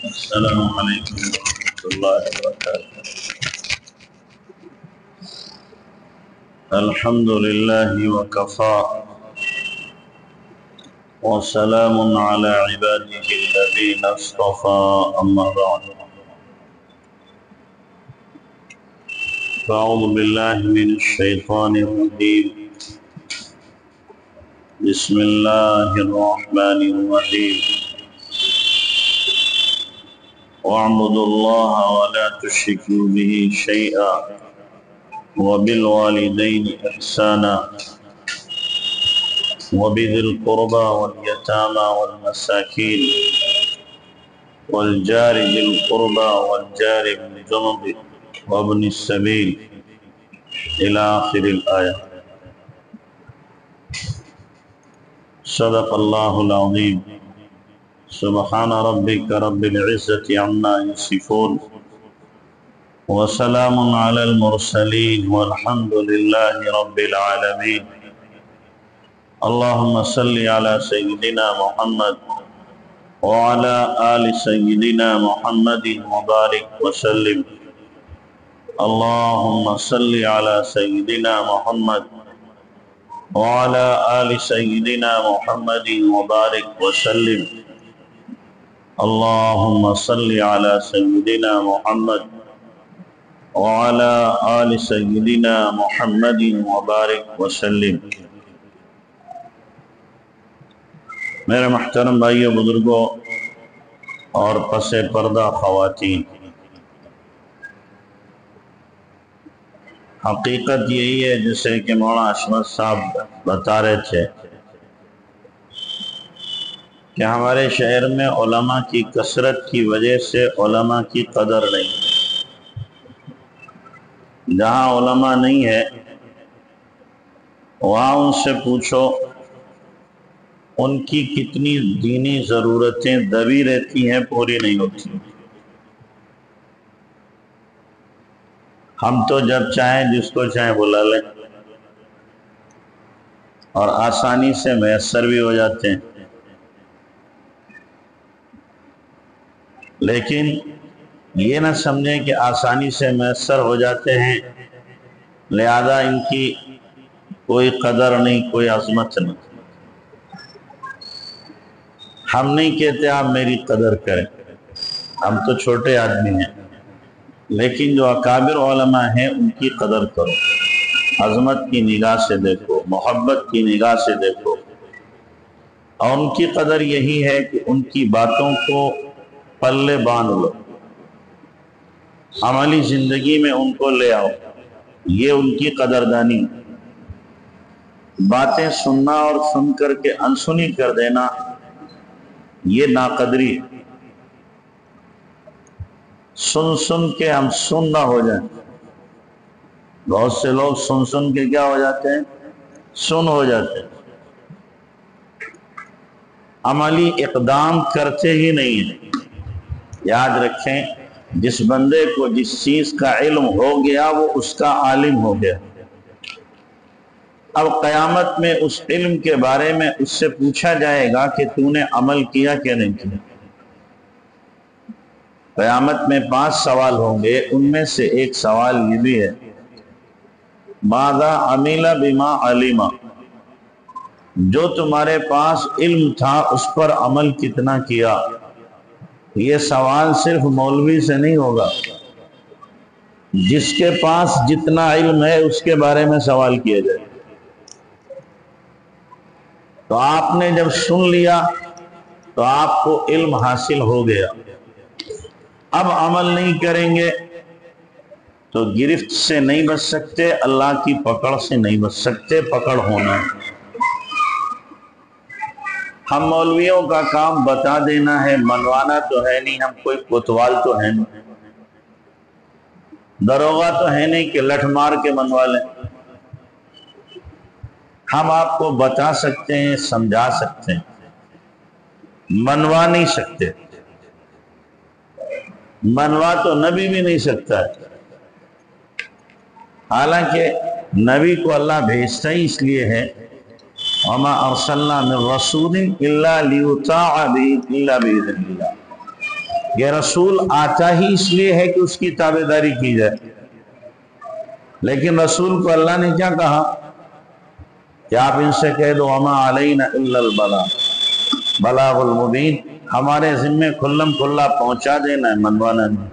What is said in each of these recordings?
السلام علیکم ورحمۃ اللہ وبرکاتہ۔ الحمد للہ وکفا وسلام علی عباده الذین اصطفى، اما بعد فاعوذ باللہ من الشیطان الرجیم، بسم اللہ الرحمن الرحیم، واعبدوا اللہ ولا تشرکوا به شیئا وبالوالدین احسانا وبذي القربى واليتامى والمساكين والجار ذي القربى والجار بالجنب وابن السبيل إلى آخر الآية۔ صدق الله العظيم۔ سبحان ربك رب العزة عما يصفون وسلام على المرسلين والحمد لله رب العالمين۔ اللهم صل على سيدنا محمد وعلى آل سيدنا محمد وبارك وسلم۔ اللهم صل على سيدنا محمد وعلى آل سيدنا محمد وبارك وسلم۔ اللهم صل على سيدنا محمد وعلى آل سيدنا محمد وبارك وسلم۔ میرے محترم بھائیو، بزرگوں اور پس پردہ خواتین، حقیقت یہی ہے جیسے کہ مولانا اشمت صاحب بتا رہے تھے کہ ہمارے شہر میں علماء کی کثرت کی وجہ سے علماء کی قدر نہیں ہے۔ جہاں علماء نہیں ہے وہاں ان سے پوچھو ان کی کتنی دینی ضرورتیں دبی رہتی ہیں، پوری نہیں ہوتی۔ ہم تو جب چاہیں جس کو چاہیں بلا لیں اور آسانی سے میسر بھی ہو جاتے ہیں، لیکن یہ نہ سمجھیں کہ آسانی سے میسر ہو جاتے ہیں لہذا ان کی کوئی قدر نہیں، کوئی عظمت نہیں۔ ہم نہیں کہتے آپ میری قدر کریں، ہم تو چھوٹے آدمی ہیں، لیکن جو اکابر علماء ہیں ان کی قدر کرو، عظمت کی نگاہ سے دیکھو، محبت کی نگاہ سے دیکھو، اور ان کی قدر یہی ہے کہ ان کی باتوں کو پلے باندھ لو، عملی زندگی میں ان کو لے آؤ، یہ ان کی قدردانی۔ باتیں سننا اور سن کر کے انسنی کر دینا یہ ناقدری۔ سن کے ہم سن نہ ہو جائیں۔ بہت سے لوگ سن کے کیا ہو جاتے ہیں؟ سن ہو جاتے ہیں، عملی اقدام کرتے ہی نہیں ہیں۔ یاد رکھیں، جس بندے کو جس چیز کا علم ہو گیا وہ اس کا عالم ہو گیا۔ اب قیامت میں اس علم کے بارے میں اس سے پوچھا جائے گا کہ تو نے عمل کیا کہ نہیں کیا۔ قیامت میں 5 سوال ہوں گے، ان میں سے ایک سوال یہ بھی ہے، ماذا عمل بما علم، جو تمہارے پاس علم تھا اس پر عمل کتنا کیا۔ یہ سوال صرف مولوی سے نہیں ہوگا، جس کے پاس جتنا علم ہے اس کے بارے میں سوال کیا جائے۔ تو آپ نے جب سن لیا تو آپ کو علم حاصل ہو گیا، اب عمل نہیں کریں گے تو گرفت سے نہیں بچ سکتے، اللہ کی پکڑ سے نہیں بچ سکتے، پکڑ ہونا ہے۔ ہم مولویوں کا کام بتا دینا ہے، منوانا تو ہے نہیں، ہم کوئی کوتوال تو ہے نہیں، دروغہ تو ہے نہیں کہ لٹھ مار کے منوا لیں۔ ہم آپ کو بتا سکتے ہیں، سمجھا سکتے ہیں، منوا نہیں سکتے۔ منوا تو نبی بھی نہیں سکتا ہے، حالانکہ نبی کو اللہ بھیجتا ہی اس لیے ہے وما ارسلنا من رسول الا لیطاع باذن اللہ، یہ رسول آتا ہی اس لیے ہے کہ اس کی تابعداری کی جائے۔ لیکن رسول کو اللہ نے کیا کہا کہ آپ ان سے کہہ دو وما علینا الا البلاغ المبین، ہمارے ذمے کھلم کھلا پہنچا دینا ہے، منوانا نہیں۔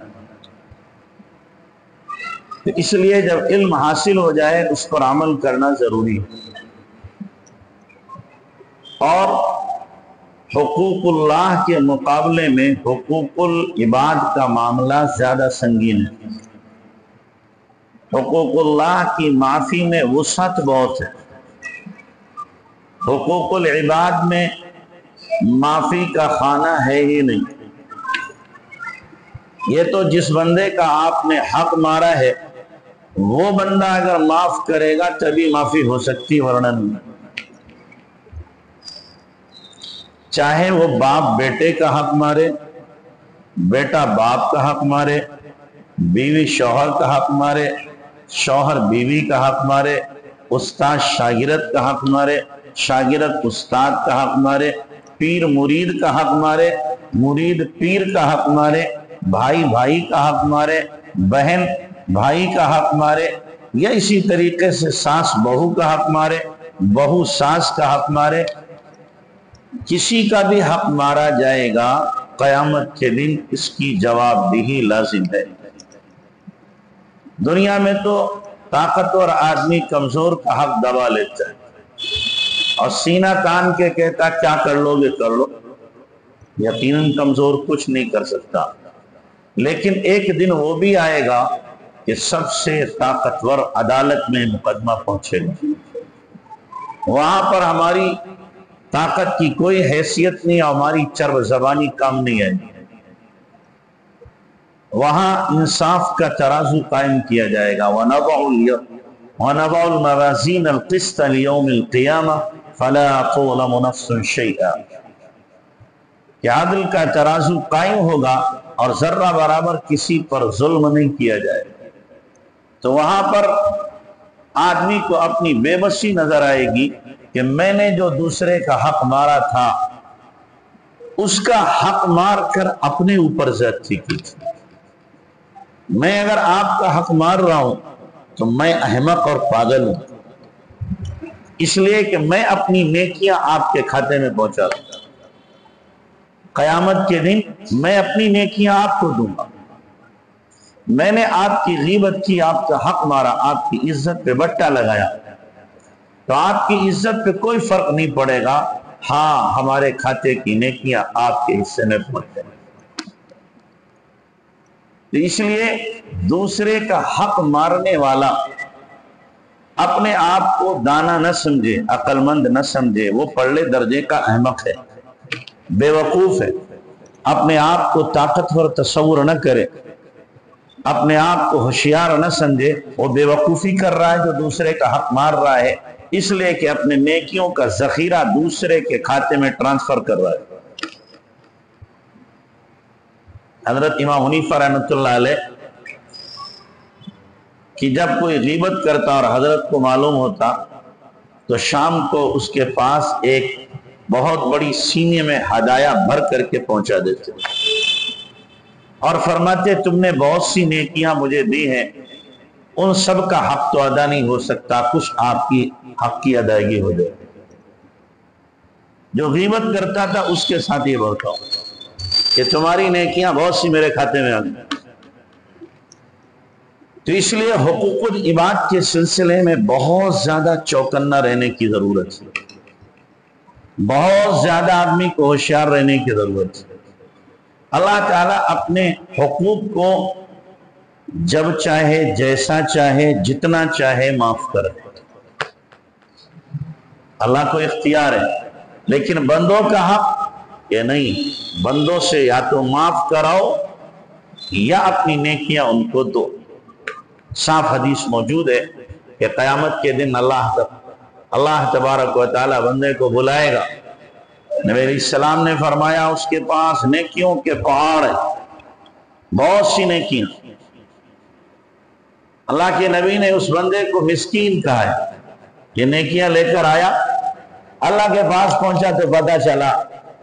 تو اس لیے جب علم حاصل ہو جائے اس پر عمل کرنا ضروری ہے۔ اور حقوق اللہ کے مقابلے میں حقوق العباد کا معاملہ زیادہ سنگین ہے۔ حقوق اللہ کی معافی میں وسعت بہت ہے، حقوق العباد میں معافی کا خانہ ہے ہی نہیں۔ یہ تو جس بندے کا آپ نے حق مارا ہے وہ بندہ اگر معاف کرے گا تبھی معافی ہو سکتی، ورنہ نہیں۔ چاہے وہ باپ بیٹے کا حق مارے، بیٹا باپ کا حق مارے، بیوی شوہر کا حق مارے، شوہر بیوی کا حق مارے، استاد شاگرد کا حق مارے، شاگرد استاد کا حق مارے، پیر مرید کا حق مارے، مرید پیر کا حق مارے، بھائی بھائی کا حق مارے، بہن بھائی کا حق مارے، یا اسی طریقے سے ساس بہو کا حق مارے، بہو ساس کا حق مارے، کسی کا بھی حق مارا جائے گا قیامت کے دن اس کی جواب دہی لازم ہے۔ دنیا میں تو طاقتور آدمی کمزور کا حق دبا لیتا ہے اور سینہ تان کے کہتا کیا کر لو گے کر لو، یقیناً کمزور کچھ نہیں کر سکتا۔ لیکن ایک دن وہ بھی آئے گا کہ سب سے طاقتور عدالت میں مقدمہ پہنچے گا، وہاں پر ہماری طاقت کی کوئی حیثیت نہیں اور ہماری چرب زبانی کام نہیں ہے۔ وہاں انصاف کا ترازو قائم کیا جائے گا، وَنَضَعُ الْمَوَازِينَ الْقِسْطَ لِيَوْمِ الْقِيَامَةِ فَلَا تُظْلَمُ نَفْسٌ شَيْئًا، کہ عدل کا ترازو قائم ہوگا اور ذرہ برابر کسی پر ظلم نہیں کیا جائے گا۔ تو وہاں پر آدمی کو اپنی بے بسی نظر آئے گی کہ میں نے جو دوسرے کا حق مارا تھا اس کا حق مار کر اپنے اوپر زیادتی کی تھی۔ میں اگر آپ کا حق مار رہا ہوں تو میں احمق اور پاگل ہوں، اس لیے کہ میں اپنی نیکیاں آپ کے کھاتے میں پہنچا دوں گا، قیامت کے دن میں اپنی نیکیاں آپ کو دوں گا۔ میں نے آپ کی غیبت کی، آپ کا حق مارا، آپ کی عزت پہ بٹا لگایا، تو آپ کی عزت پہ کوئی فرق نہیں پڑے گا، ہاں ہمارے کھاتے کی نیکیاں آپ کے حصے میں پہنچ جائیں۔ تو اس لیے دوسرے کا حق مارنے والا اپنے آپ کو دانا نہ سمجھے، عقل مند نہ سمجھے، وہ پرلے درجے کا احمق ہے، بے وقوف ہے، اپنے آپ کو طاقتور تصور نہ کرے، اپنے آپ کو ہوشیار نہ سمجھے، وہ بے وقوفی کر رہا ہے جو دوسرے کا حق مار رہا ہے، اس لیے کہ اپنے نیکیوں کا ذخیرہ دوسرے کے کھاتے میں ٹرانسفر کر رہا ہے۔ حضرت امام حنیفہ رحمۃ اللہ علیہ کہ جب کوئی غیبت کرتا اور حضرت کو معلوم ہوتا تو شام کو اس کے پاس ایک بہت بڑی سینے میں ہدایہ بھر کر کے پہنچا دیتے اور فرماتے تم نے بہت سی نیکیاں مجھے دی ہیں، ان سب کا حق تو ادا نہیں ہو سکتا، کچھ آپ کی حق کی ادائیگی ہو جائے۔ جو غیبت کرتا تھا اس کے ساتھ یہ بڑھتا ہوں کہ تمہاری نیکیاں بہت سی میرے کھاتے میں آ گئی۔ تو اس لیے حقوق العباد کے سلسلے میں بہت زیادہ چوکنا رہنے کی ضرورت ہے، بہت زیادہ آدمی کو ہوشیار رہنے کی ضرورت ہے۔ اللہ تعالیٰ اپنے حقوق کو جب چاہے، جیسا چاہے، جتنا چاہے معاف کرے، اللہ کو اختیار ہے، لیکن بندوں کا حق یہ نہیں، بندوں سے یا تو معاف کراؤ یا اپنی نیکیاں ان کو دو۔ صاف حدیث موجود ہے کہ قیامت کے دن اللہ تبارک و تعالی بندے کو بلائے گا، نبی علیہ السلام نے فرمایا اس کے پاس نیکیوں کے پہاڑ ہیں، بہت سی نیکیاں، اللہ کے نبی نے اس بندے کو مسکین کہا ہے، یہ نیکیاں لے کر آیا، اللہ کے پاس پہنچا تو پتہ چلا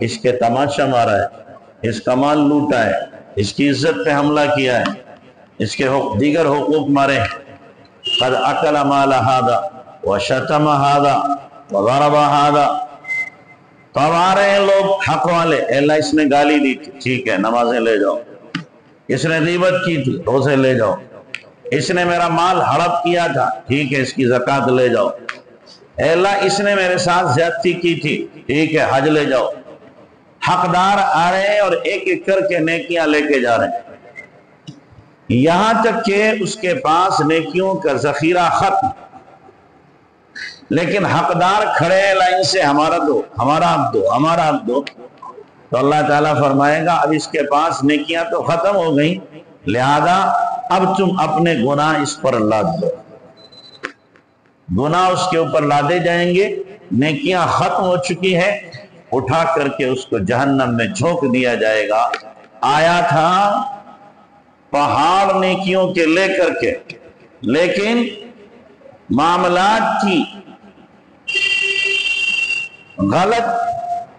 اس کے تماشا مارا ہے، اس کا مال لوٹا ہے، اس کی عزت پہ حملہ کیا ہے، اس کے دیگر حقوق مارے ہیں۔ قد اکل مال ھذا وشتم ھذا وضرب ھذا، تو اب آ رہے ہیں لوگ حق والے، اے اللہ اس نے گالی دی تھی، ٹھیک ہے نمازیں لے جاؤ، اس نے غیبت کی تھی، روزے لے جاؤ، اس نے میرا مال ہڑپ کیا تھا، ٹھیک ہے اس کی زکوٰۃ لے جاؤ، اے اللہ اس نے میرے ساتھ زیادتی کی تھی، ٹھیک ہے حج لے جاؤ۔ حقدار آ رہے ہیں اور ایک ایک کر کے نیکیاں لے کے جا رہے ہیں، یہاں تک کہ اس کے پاس نیکیوں کا ذخیرہ ختم، لیکن حقدار کھڑے ہیں لائن سے، ہمارا دو، ہمارا حق دو، ہمارا حق دو، تو اللہ تعالیٰ فرمائے گا اب اس کے پاس نیکیاں تو ختم ہو گئیں، لہذا اب تم اپنے گناہ اس پر لاد دو، گناہ اس کے اوپر لادے جائیں گے، نیکیاں ختم ہو چکی ہے، اٹھا کر کے اس کو جہنم میں جھونک دیا جائے گا۔ آیا تھا پہاڑ نیکیوں کے لے کر کے، لیکن معاملات کی غلط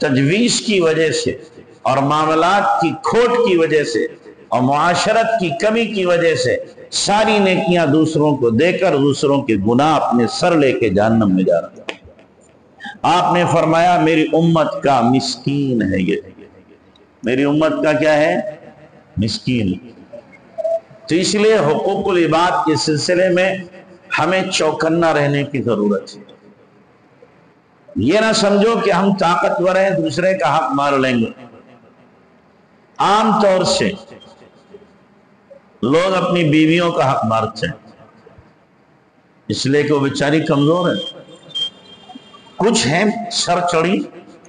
تجویز کی وجہ سے اور معاملات کی کھوٹ کی وجہ سے اور معاشرت کی کمی کی وجہ سے ساری نیکیاں دوسروں کو دے کر دوسروں کے گناہ اپنے سر لے کے جہنم میں جا رہا ہے۔ آپ نے فرمایا میری امت کا مسکین ہے، یہ میری امت کا کیا ہے؟ مسکین۔ تو اس لیے حقوق العباد کے سلسلے میں ہمیں چوکنا رہنے کی ضرورت ہے۔ یہ نہ سمجھو کہ ہم طاقتور ہیں دوسرے کا حق مار لیں گے۔ عام طور سے لوگ اپنی بیویوں کا حق مارتے ہیں، اس لیے کہ وہ بیچاری کمزور ہے۔ کچھ ہیں سر چڑی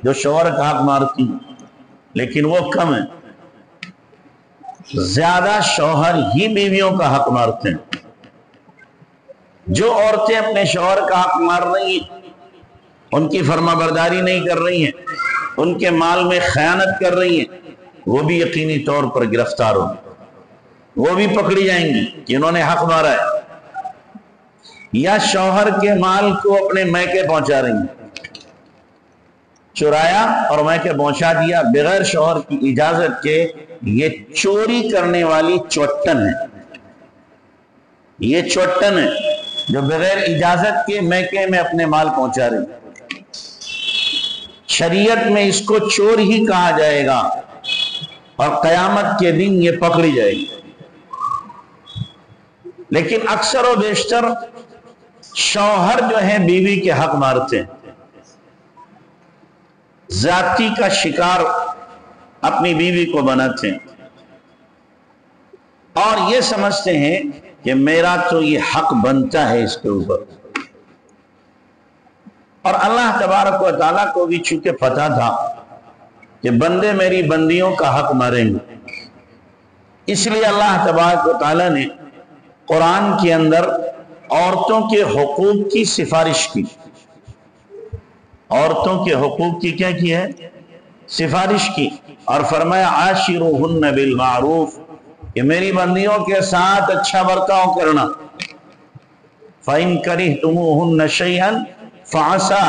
جو شوہر کا حق مارتی ہیں، لیکن وہ کم ہے، زیادہ شوہر ہی بیویوں کا حق مارتے ہیں۔ جو عورتیں اپنے شوہر کا حق مار رہی ہیں، ان کی فرما برداری نہیں کر رہی ہیں، ان کے مال میں خیانت کر رہی ہیں، وہ بھی یقینی طور پر گرفتار ہوں، وہ بھی پکڑی جائیں گی کہ انہوں نے حق مارا ہے۔ یا شوہر کے مال کو اپنے میکے پہنچا رہی ہیں، چرایا اور میکے پہنچا دیا بغیر شوہر کی اجازت کے، یہ چوری کرنے والی چوٹن ہے، یہ چوٹن ہے جو بغیر اجازت کے میکے میں اپنے مال پہنچا رہی ہے۔ شریعت میں اس کو چور ہی کہا جائے گا اور قیامت کے دن یہ پکڑی جائے گی۔ لیکن اکثر و بیشتر شوہر جو ہیں بیوی کے حق مارتے ہیں، زیادتی کا شکار اپنی بیوی کو بناتے ہیں اور یہ سمجھتے ہیں کہ میرا تو یہ حق بنتا ہے اس کے اوپر۔ اور اللہ تبارک و تعالیٰ کو بھی چونکہ پتہ تھا کہ بندے میری بندیوں کا حق ماریں گے، اس لیے اللہ تبارک و تعالیٰ نے قرآن کے اندر عورتوں کے حقوق کی سفارش کی۔ عورتوں کے حقوق کی کیا کی ہے؟ سفارش کی، اور فرمایا عاشروہن بالمعروف، کہ میری بندیوں کے ساتھ اچھا برتاؤ کرنا۔ فَإِن كَرِهْتُمُوهُنَّ شَيْئًا فَعَسَىٰ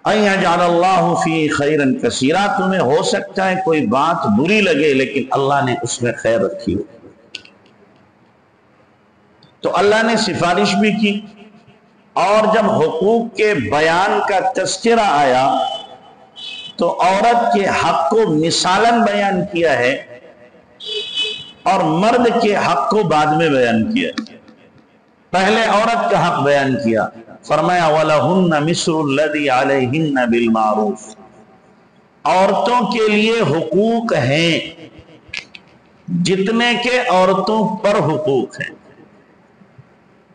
أَن يَجْعَلَ اللَّهُ فِيهِ خَيْرًا كَثِيرًا، تمہیں ہو سکتا ہے کوئی بات بری لگے لیکن اللہ نے اس میں خیر رکھی ہو۔ تو اللہ نے سفارش بھی کی، اور جب حقوق کے بیان کا تذکرہ آیا تو عورت کے حق کو مثالاً بیان کیا ہے اور مرد کے حق کو بعد میں بیان کیا۔ پہلے عورت کا حق بیان کیا، فرمایا وَلَهُنَّ مِثْلُ الَّذِي عَلَيْهِنَّ بِالْمَعْرُوفِ، عورتوں کے لیے حقوق ہیں جتنے کے عورتوں پر حقوق ہیں۔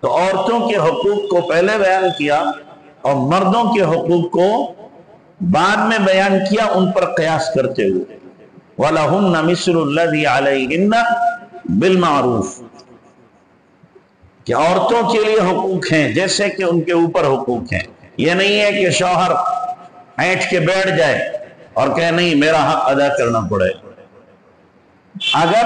تو عورتوں کے حقوق کو پہلے بیان کیا اور مردوں کے حقوق کو بعد میں بیان کیا، ان پر قیاس کرتے ہوئے وَلَهُنَّ مِثْلُ الَّذِي عَلَيْهِنَّ بِالْمَعْرُوفِ، کہ عورتوں کے لیے حقوق ہیں جیسے کہ ان کے اوپر حقوق ہیں۔ یہ نہیں ہے کہ شوہر اینٹ کے بیٹھ جائے اور کہے نہیں میرا حق ادا کرنا پڑے۔ اگر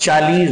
40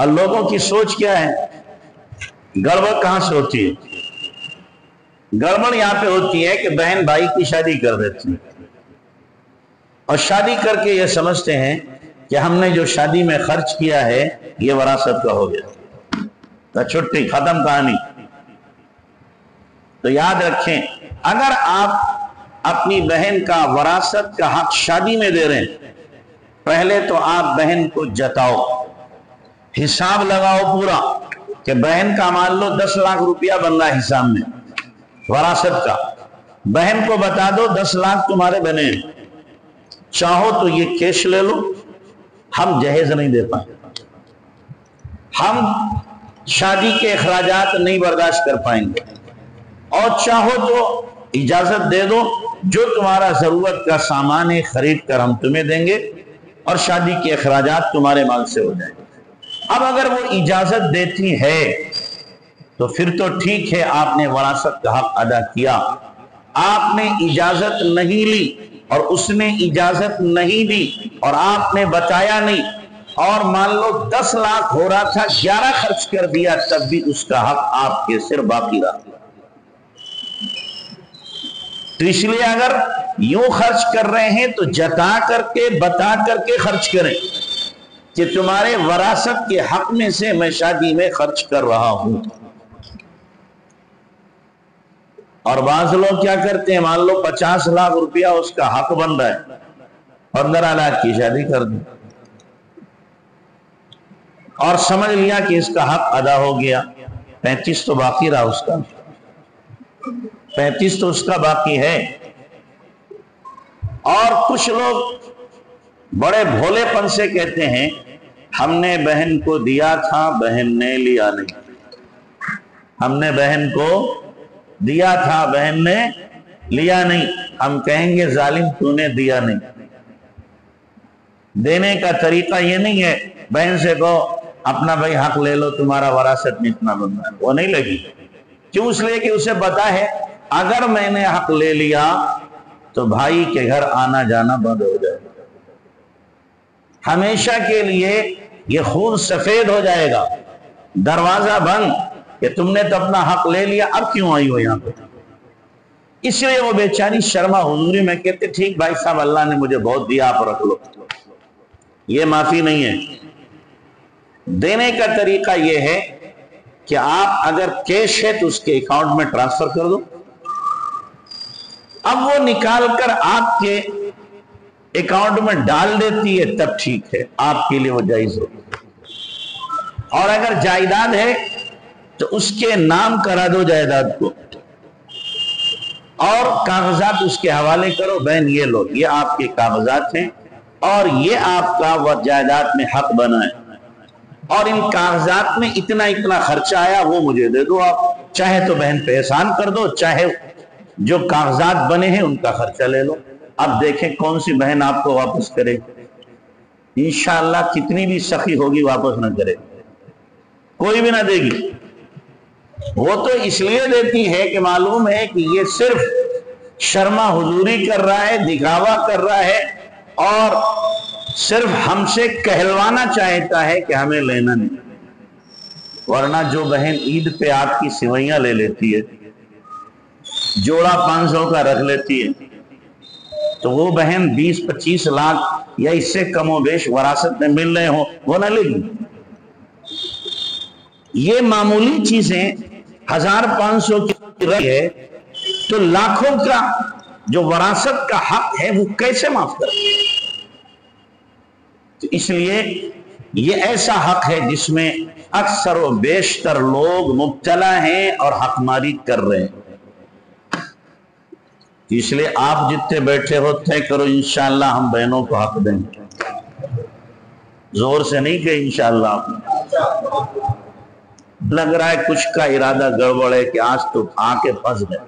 اور لوگوں کی سوچ کیا ہے؟ گڑبڑ کہاں سے ہوتی ہے؟ گڑبڑ یہاں پہ ہوتی ہے کہ بہن بھائی کی شادی کر دیتی ہے اور شادی کر کے یہ سمجھتے ہیں کہ ہم نے جو شادی میں خرچ کیا ہے یہ وراثت کا ہو گیا، تو چھٹی ختم کہانی۔ تو یاد رکھیں، اگر آپ اپنی بہن کا وراثت کا حق شادی میں دے رہے ہیں، پہلے تو آپ بہن کو جتاؤ، حساب لگاؤ پورا کہ بہن کا مان لو 10 لاکھ روپیہ بن رہا ہے حساب میں وراثت کا، بہن کو بتا دو 10 لاکھ تمہارے بنے ہیں، چاہو تو یہ کیش لے لو، ہم جہیز نہیں دے پائیں، ہم شادی کے اخراجات نہیں برداشت کر پائیں گے، اور چاہو تو اجازت دے دو، جو تمہارا ضرورت کا سامان ہے خرید کر ہم تمہیں دیں گے اور شادی کے اخراجات تمہارے مال سے ہو جائیں گے۔ اب اگر وہ اجازت دیتی ہے تو پھر تو ٹھیک ہے، آپ نے وراثت کا حق ادا کیا۔ آپ نے اجازت نہیں لی اور اس نے اجازت نہیں دی اور آپ نے بتایا نہیں، اور مان لو 10 لاکھ ہو رہا تھا 11 خرچ کر دیا، تب بھی اس کا حق آپ کے سر باقی رہا۔ تو اس لیے اگر یوں خرچ کر رہے ہیں تو جتا کر کے بتا کر کے خرچ کریں کہ تمہارے وراثت کے حق میں سے میں شادی میں خرچ کر رہا ہوں۔ اور بعض لوگ کیا کرتے ہیں، مان لو 50 لاکھ روپیہ اس کا حق بن رہا ہے، 15 لاکھ کی شادی کر دی اور سمجھ لیا کہ اس کا حق ادا ہو گیا، 35 تو باقی رہا، اس کا 35 تو اس کا باقی ہے۔ اور کچھ لوگ بڑے بھولے پن سے کہتے ہیں ہم نے بہن کو دیا تھا، بہن نے لیا نہیں، ہم نے بہن کو دیا تھا، بہن نے لیا نہیں۔ ہم کہیں گے ظالم تو نے دیا نہیں۔ دینے کا طریقہ یہ نہیں ہے بہن سے کہو اپنا بھائی حق لے لو، تمہارا وراثت میں اتنا بننا ہے، وہ نہیں لگی۔ کیوں؟ اس لیے کہ اسے پتا ہے اگر میں نے حق لے لیا تو بھائی کے گھر آنا جانا بند ہو جائے گا، ہمیشہ کے لیے یہ خون سفید ہو جائے گا، دروازہ بند کہ تم نے تو اپنا حق لے لیا، اب کیوں آئی ہو یہاں پہ؟ اس لیے وہ بیچاری شرما حضوری میں کہتے ٹھیک بھائی صاحب اللہ نے مجھے بہت دیا، آپ رکھ لو، یہ معافی نہیں ہے۔ دینے کا طریقہ یہ ہے کہ آپ اگر کیش ہے تو اس کے اکاؤنٹ میں ٹرانسفر کر دو، اب وہ نکال کر آپ کے اکاؤنٹ میں ڈال دیتی ہے تب ٹھیک ہے، آپ کے لیے وہ جائز ہو۔ اور اگر جائیداد ہے تو اس کے نام کرا دو جائیداد کو اور کاغذات اس کے حوالے کرو، بہن یہ لو، یہ آپ کے کاغذات ہیں اور یہ آپ کا وہ جائیداد میں حق بنا ہے، اور ان کاغذات میں اتنا اتنا خرچہ آیا وہ مجھے دے دو۔ آپ چاہے تو بہن پہ احسان کر دو، چاہے جو کاغذات بنے ہیں ان کا خرچہ لے لو۔ اب دیکھیں کون سی بہن آپ کو واپس کرے، انشاءاللہ کتنی بھی سخی ہوگی واپس نہ کرے، کوئی بھی نہ دے گی۔ وہ تو اس لیے دیتی ہے کہ معلوم ہے کہ یہ صرف شرما حضوری کر رہا ہے، دکھاوا کر رہا ہے اور صرف ہم سے کہلوانا چاہتا ہے کہ ہمیں لینا نہیں۔ ورنہ جو بہن عید پہ آپ کی سوئیاں لے لیتی ہے، جوڑا 500 کا رکھ لیتی ہے، تو وہ بہن 20-25 لاکھ یا اس سے کم و بیش وراثت میں مل رہے ہوں وہ نہ لے گی۔ یہ معمولی چیزیں 1500 کی رقم ہے تو لاکھوں کا جو وراثت کا حق ہے وہ کیسے معاف کرے؟ تو اس لیے یہ ایسا حق ہے جس میں اکثر و بیشتر لوگ مبتلا ہیں اور حق ماری کر رہے ہیں۔ اس لیے آپ جتنے بیٹھے ہو طے کرو انشاءاللہ ہم بہنوں کو حق دیں گے، زور سے نہیں کہ انشاءاللہ آپ لگ رہا ہے کچھ کا ارادہ گڑبڑ ہے کہ آج تو آ کے پھنس گئے،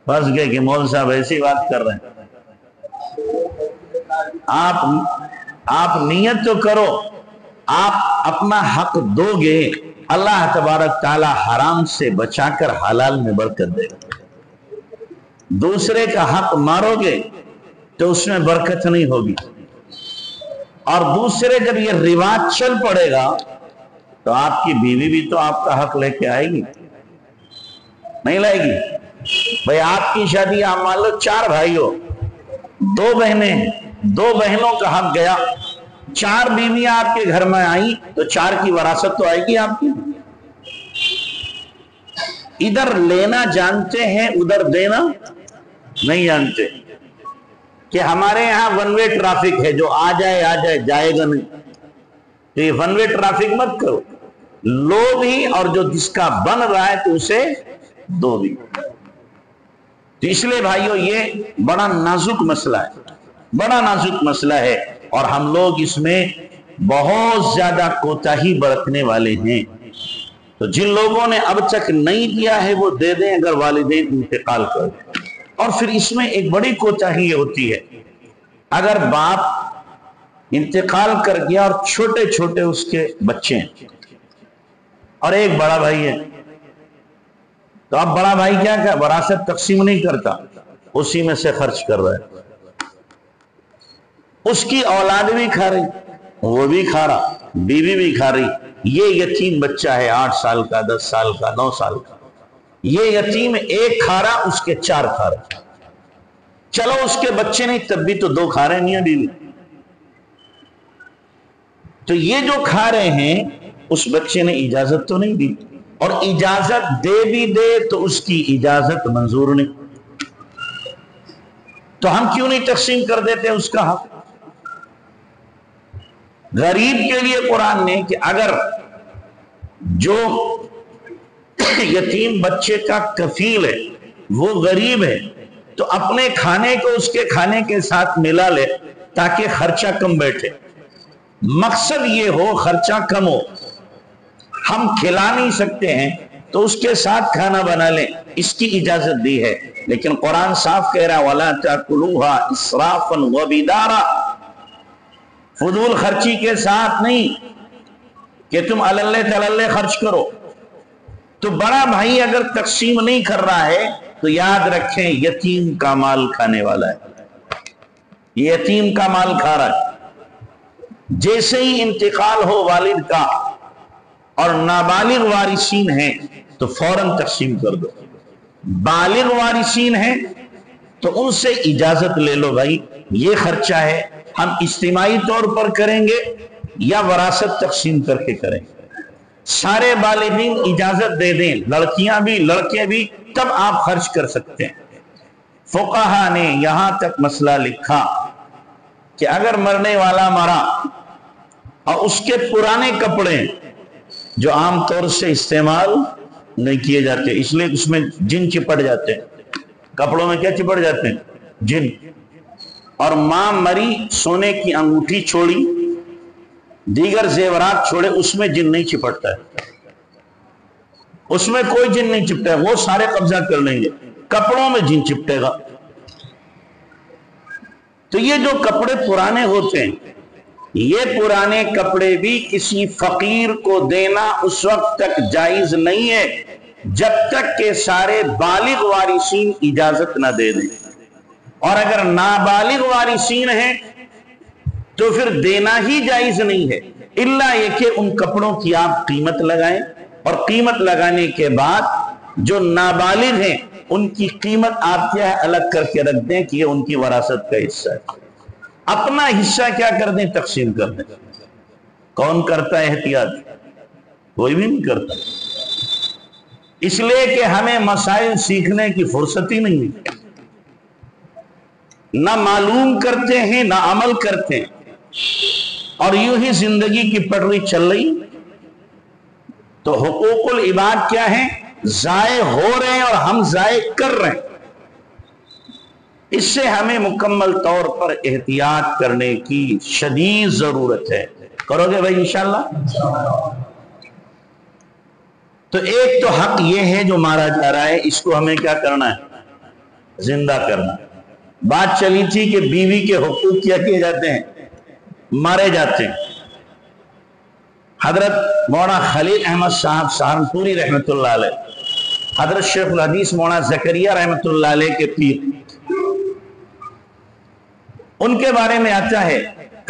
پھنس گئے کہ مول صاحب ایسی بات کر رہے ہیں۔ آپ نیت تو کرو، آپ اپنا حق دو گے، اللہ تبارک تعالی حرام سے بچا کر حلال میں برکت دے گا۔ دوسرے کا حق مارو گے تو اس میں برکت نہیں ہوگی، اور دوسرے جب یہ رواج چل پڑے گا تو آپ کی بیوی بھی تو آپ کا حق لے کے آئے گی، نہیں لائے گی؟ بھئی آپ کی شادی آپ مان لو 4 بھائی ہو، 2 بہنیں ہیں، 2 بہنوں کا حق گیا، 4 بیویاں آپ کے گھر میں آئیں تو 4 کی وراثت تو آئے گی آپ کی۔ ادھر لینا جانتے ہیں، ادھر دینا نہیں جانتے کہ ہمارے یہاں ون وے ٹرافک ہے، جو آ جائے جائے گا نہیں، تو یہ ون وے ٹرافک مت کرو، لو بھی اور جو جس کا بن رہا ہے تو اسے دو بھی۔ تو اس لیے بھائیو یہ بڑا نازک مسئلہ ہے، بڑا نازک مسئلہ ہے، اور ہم لوگ اس میں بہت زیادہ کوتاہی برتنے والے ہیں۔ تو جن لوگوں نے اب تک نہیں دیا ہے وہ دے دیں اگر والدین انتقال کر دیں۔ اور پھر اس میں ایک بڑی کوتاہی ہوتی ہے، اگر باپ انتقال کر گیا اور چھوٹے چھوٹے اس کے بچے ہیں اور ایک بڑا بھائی ہے، تو اب بڑا بھائی کیا وراثت تقسیم نہیں کرتا، اسی میں سے خرچ کر رہا ہے، اس کی اولاد بھی کھا رہی، وہ بھی کھا رہا، بیوی بھی کھا رہی۔ یہ یتیم بچہ ہے 8 سال کا، 10 سال کا، 9 سال کا، یہ یتیم ایک کھا رہا، اس کے 4 کھا رہے، چلو اس کے بچے نہیں تب بھی تو 2 کھا رہے نہیں بیوی۔ تو یہ جو کھا رہے ہیں اس بچے نے اجازت تو نہیں دی، اور اجازت دے بھی دے تو اس کی اجازت منظور نہیں، تو ہم کیوں نہیں تقسیم کر دیتے اس کا حق؟ غریب کے لیے قرآن نے کہ اگر جو یتیم بچے کا کفیل ہے وہ غریب ہے تو اپنے کھانے کو اس کے کھانے کے ساتھ ملا لے تاکہ خرچہ کم بیٹھے، مقصد یہ ہو خرچہ کم ہو، ہم کھلا نہیں سکتے ہیں تو اس کے ساتھ کھانا بنا لیں، اس کی اجازت دی ہے۔ لیکن قرآن صاف کہہ رہا وَلَا تَأْكُلُوهَا إِسْرَافًا وَبِدَارًا، فضول خرچی کے ساتھ نہیں کہ تم اللہ تللے خرچ کرو۔ تو بڑا بھائی اگر تقسیم نہیں کر رہا ہے تو یاد رکھیں یتیم کا مال کھانے والا ہے، یتیم کا مال کھا رہا ہے۔ جیسے ہی انتقال ہو والد کا اور نابالغ وارثین ہیں تو فوراً تقسیم کر دو، بالغ وارثین ہیں تو ان سے اجازت لے لو، بھائی یہ خرچہ ہے، ہم اجتماعی طور پر کریں گے یا وراثت تقسیم کر کے کریں گے۔ سارے بالغین اجازت دے دیں، لڑکیاں بھی لڑکے بھی، تب آپ خرچ کر سکتے ہیں۔ فقہا نے یہاں تک مسئلہ لکھا کہ اگر مرنے والا مرا اور اس کے پرانے کپڑے جو عام طور سے استعمال نہیں کیے جاتے، اس لیے اس میں جن چپٹ جاتے ہیں، کپڑوں میں کیا چپٹ جاتے ہیں؟ جن۔ اور ماں مری سونے کی انگوٹھی چھوڑی، دیگر زیورات چھوڑے، اس میں جن نہیں چپٹتا ہے، اس میں کوئی جن نہیں چپٹا ہے، وہ سارے قبضہ کر لیں گے، کپڑوں میں جن چپٹے گا۔ تو یہ جو کپڑے پرانے ہوتے ہیں، یہ پرانے کپڑے بھی کسی فقیر کو دینا اس وقت تک جائز نہیں ہے جب تک کہ سارے بالغ وارثین اجازت نہ دے دیں، اور اگر نابالغ وارثین ہیں تو پھر دینا ہی جائز نہیں ہے، الا یہ کہ ان کپڑوں کی آپ قیمت لگائیں، اور قیمت لگانے کے بعد جو نابالغ ہیں ان کی قیمت آپ کیا ہے الگ کر کے رکھ دیں کہ یہ ان کی وراثت کا حصہ ہے، اپنا حصہ کیا کر دیں تقسیم کر دیں۔ کون کرتا ہے احتیاط؟ کوئی بھی نہیں کرتا، اس لیے کہ ہمیں مسائل سیکھنے کی فرصت ہی نہیں ہے، نہ معلوم کرتے ہیں نہ عمل کرتے ہیں، اور یوں ہی زندگی کی پٹری چل رہی۔ تو حقوق العباد کیا ہیں؟ ضائع ہو رہے ہیں اور ہم ضائع کر رہے ہیں، اس سے ہمیں مکمل طور پر احتیاط کرنے کی شدید ضرورت ہے۔ کرو گے بھائی انشاءاللہ؟ تو ایک تو حق یہ ہے جو مارا جا رہا ہے، اس کو ہمیں کیا کرنا ہے؟ زندہ کرنا۔ بات چلی تھی کہ بیوی کے حقوق کیا کیے جاتے ہیں؟ مارے جاتے ہیں۔ حضرت مولانا خلیل احمد صاحب سہارنپوری رحمت اللہ علیہ، حضرت شیخ الحدیث مولانا زکریا رحمت اللہ علیہ کے پیر، ان کے بارے میں آتا ہے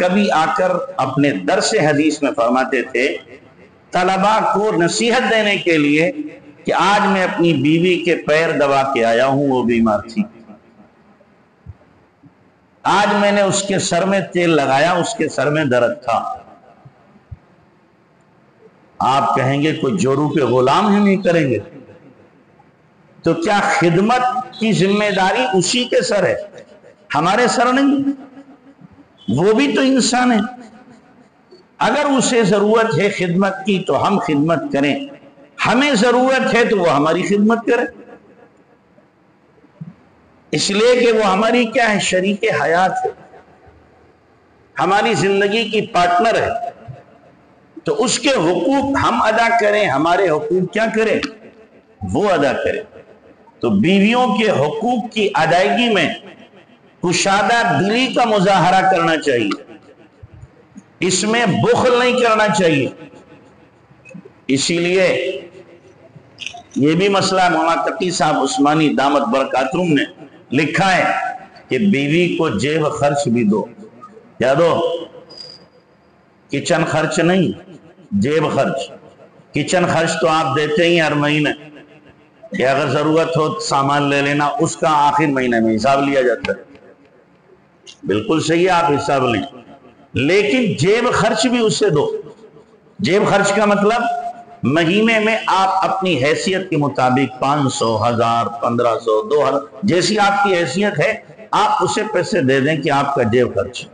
کبھی آ کر اپنے درس حدیث میں فرماتے تھے طلباء کو نصیحت دینے کے لیے کہ آج میں اپنی بیوی کے پیر دبا کے آیا ہوں، وہ بیمار تھی، آج میں نے اس کے سر میں تیل لگایا، اس کے سر میں درد تھا۔ آپ کہیں گے کوئی جورو کے غلام ہم نہیں کریں گے؟ تو کیا خدمت کی ذمہ داری اسی کے سر ہے، ہمارے سر نہیں؟ وہ بھی تو انسان ہے، اگر اسے ضرورت ہے خدمت کی تو ہم خدمت کریں، ہمیں ضرورت ہے تو وہ ہماری خدمت کرے، اس لیے کہ وہ ہماری کیا ہے؟ شریک حیات ہے، ہماری زندگی کی پارٹنر ہے، تو اس کے حقوق ہم ادا کریں، ہمارے حقوق کیا کریں؟ وہ ادا کریں۔ تو بیویوں کے حقوق کی ادائیگی میں کشادہ دلی کا مظاہرہ کرنا چاہیے، اس میں بخل نہیں کرنا چاہیے۔ اسی لیے یہ بھی مسئلہ مولانا تقی صاحب عثمانی دامت برکاتہم نے لکھا ہے کہ بیوی کو جیب خرچ بھی دو، کیا دو؟ کچن خرچ نہیں، جیب خرچ۔ کچن خرچ تو آپ دیتے ہی ہر مہینے کہ اگر ضرورت ہو سامان لے لینا، اس کا آخر مہینے میں حساب لیا جاتا ہے، بالکل صحیح ہے، آپ حساب لیں، لیکن جیب خرچ بھی اسے دو۔ جیب خرچ کا مطلب مہینے میں آپ اپنی حیثیت کے مطابق 500، 1000، 1500، 2000 جیسی آپ کی حیثیت ہے، آپ اسے پیسے دے دیں کہ آپ کا جیب خرچ،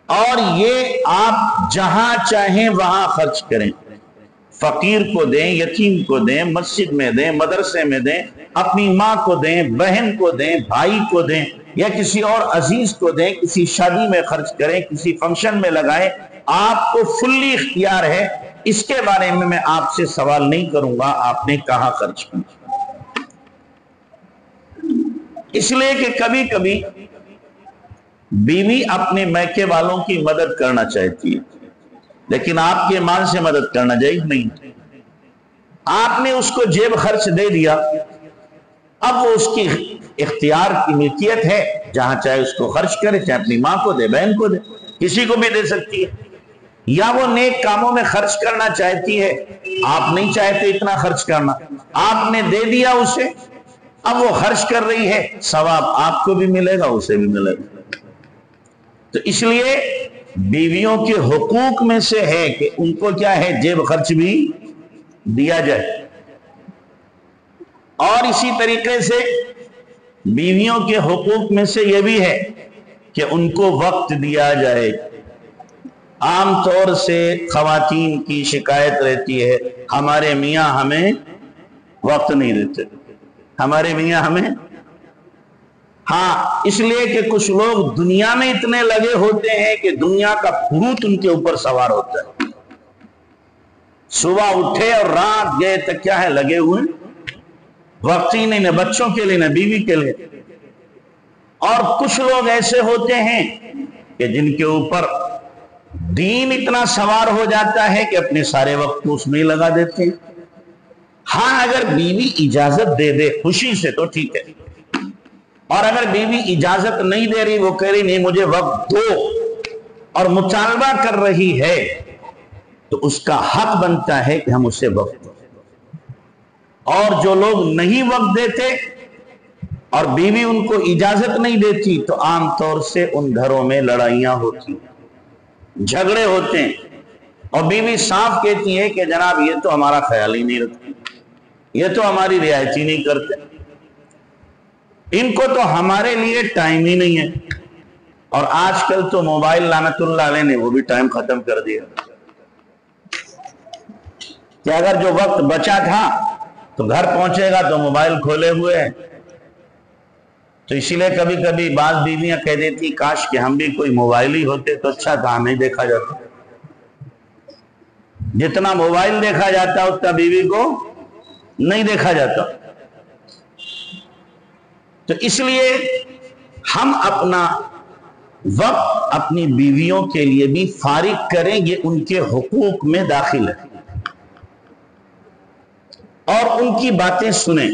اور یہ آپ جہاں چاہیں وہاں خرچ کریں، فقیر کو دیں، یتیم کو دیں، مسجد میں دیں، مدرسے میں دیں، اپنی ماں کو دیں، بہن کو دیں، بھائی کو دیں، یا کسی اور عزیز کو دیں، کسی شادی میں خرچ کریں، کسی فنکشن میں لگائیں، آپ کو فلی اختیار ہے، اس کے بارے میں آپ سے سوال نہیں کروں گا آپ نے کہاں خرچ کی۔ اس لیے کہ کبھی کبھی بیوی اپنے میکے والوں کی مدد کرنا چاہتی ہے، لیکن آپ کے مال سے مدد کرنا جائز نہیں۔ آپ نے اس کو جیب خرچ دے دیا، اب وہ اس کی اختیار کی ملکیت ہے، جہاں چاہے اس کو خرچ کرے، چاہے اپنی ماں کو دے، بہن کو دے، کسی کو بھی دے سکتی ہے، یا وہ نیک کاموں میں خرچ کرنا چاہتی ہے، آپ نہیں چاہتے اتنا خرچ کرنا، آپ نے دے دیا اسے، اب وہ خرچ کر رہی ہے، ثواب آپ کو بھی ملے گا، اسے بھی ملے گا۔ تو اس لیے بیویوں کے حقوق میں سے ہے کہ ان کو کیا ہے؟ جیب خرچ بھی دیا جائے، اور اسی طریقے سے بیویوں کے حقوق میں سے یہ بھی ہے کہ ان کو وقت دیا جائے۔ عام طور سے خواتین کی شکایت رہتی ہے ہمارے میاں ہمیں وقت نہیں دیتے، ہمارے میاں ہمیں، ہاں، اس لیے کہ کچھ لوگ دنیا میں اتنے لگے ہوتے ہیں کہ دنیا کا بھوت ان کے اوپر سوار ہوتا ہے، صبح اٹھے اور رات گئے تک کیا ہے؟ لگے ہوئے، وقت ہی نہیں، نہ بچوں کے لیے نہ بیوی کے لیے۔ اور کچھ لوگ ایسے ہوتے ہیں کہ جن کے اوپر دین اتنا سوار ہو جاتا ہے کہ اپنے سارے وقت کو اس میں لگا دیتے ہیں۔ ہاں، اگر بیوی اجازت دے دے خوشی سے تو ٹھیک ہے، اور اگر بیوی اجازت نہیں دے رہی، وہ کہہ رہی نہیں مجھے وقت دو، اور مطالبہ کر رہی ہے، تو اس کا حق بنتا ہے کہ ہم اسے وقت دیں۔ اور جو لوگ نہیں وقت دیتے اور بیوی ان کو اجازت نہیں دیتی، تو عام طور سے ان گھروں میں لڑائیاں ہوتی ہیں، جھگڑے ہوتے ہیں، اور بیوی صاف کہتی ہے کہ جناب یہ تو ہمارا خیال ہی نہیں رکھتے، یہ تو ہماری رعایت ہی نہیں کرتے، ان کو تو ہمارے لیے ٹائم ہی نہیں ہے۔ اور آج کل تو موبائل لعنت اللہ علیہ نے وہ بھی ٹائم ختم کر دیا کہ اگر جو وقت بچا تھا تو گھر پہنچے گا تو موبائل کھولے ہوئے ہیں۔ تو اسی لیے کبھی کبھی بعض بیویاں کہہ دیتی کاش کہ ہم بھی کوئی موبائل ہی ہوتے تو اچھا تھا، نہیں دیکھا جاتا، جتنا موبائل دیکھا جاتا اتنا بیوی کو نہیں دیکھا جاتا۔ تو اس لیے ہم اپنا وقت اپنی بیویوں کے لیے بھی فارغ کریں، یہ ان کے حقوق میں داخل ہے، اور ان کی باتیں سنیں۔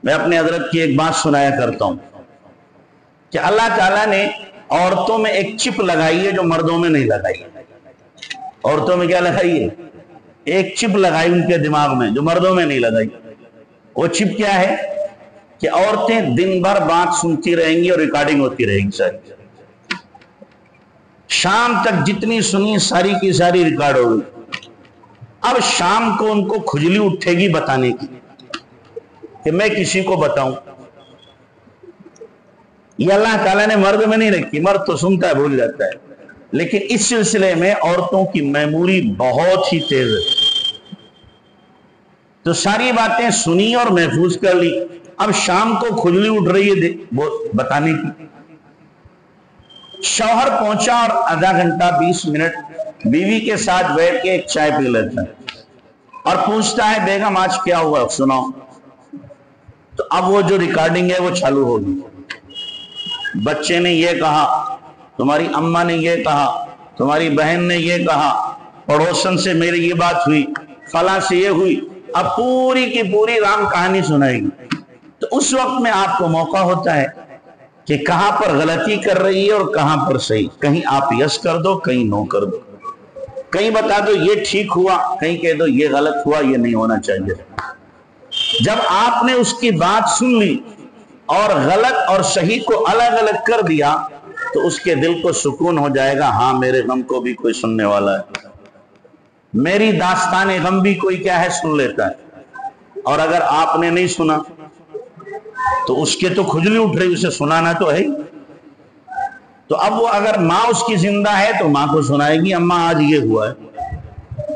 میں اپنے حضرت کی ایک بات سنایا کرتا ہوں کہ اللہ تعالیٰ نے عورتوں میں ایک چپ لگائی ہے جو مردوں میں نہیں لگائی. عورتوں میں کیا لگائی ہے؟ ایک چپ لگائی ان کے دماغ میں جو مردوں میں نہیں لگائی. وہ چپ کیا ہے کہ عورتیں دن بھر بات سنتی رہیں گی اور ریکارڈنگ ہوتی رہے گی ساری. شام تک جتنی سنی ساری کی ساری ریکارڈ ہوگی. اب شام کو ان کو کھجلی اٹھے گی بتانے کی کہ میں کسی کو بتاؤں. یہ اللہ تعالیٰ نے مرد میں نہیں رکھی. مرد تو سنتا ہے بھول جاتا ہے, لیکن اس سلسلے میں عورتوں کی میموری بہت ہی تیز ہے. تو ساری باتیں سنی اور محفوظ کر لی. اب شام کو کھجلی اٹھ رہی ہے بتانے کی. شوہر پہنچا اور آدھا گھنٹہ 20 منٹ بیوی کے ساتھ بیٹھ کے ایک چائے پی لیتا ہے اور پوچھتا ہے بیگم آج کیا ہوا سناؤ. تو اب وہ جو ریکارڈنگ ہے وہ چالو ہوگی. بچے نے یہ کہا, تمہاری اماں نے یہ کہا, تمہاری بہن نے یہ کہا, پڑوسن سے میری یہ بات ہوئی, فلاں سے یہ ہوئی. اب پوری کی پوری رام کہانی سنائے گی. تو اس وقت میں آپ کو موقع ہوتا ہے کہ کہاں پر غلطی کر رہی ہے اور کہاں پر صحیح. کہیں آپ یس کر دو, کہیں نو کر دو, کہیں بتا دو یہ ٹھیک ہوا, کہیں کہہ دو یہ غلط ہوا, یہ نہیں ہونا چاہیے. جب آپ نے اس کی بات سن لی اور غلط اور صحیح کو الگ الگ کر دیا تو اس کے دل کو سکون ہو جائے گا, ہاں میرے غم کو بھی کوئی سننے والا ہے, میری داستان غم بھی کوئی کیا ہے سن لیتا ہے. اور اگر آپ نے نہیں سنا تو اس کے تو کھجلی اٹھ رہی, اسے سنانا تو ہے. تو اب وہ اگر ماں اس کی زندہ ہے تو ماں کو سنائے گی, اماں آج یہ ہوا ہے.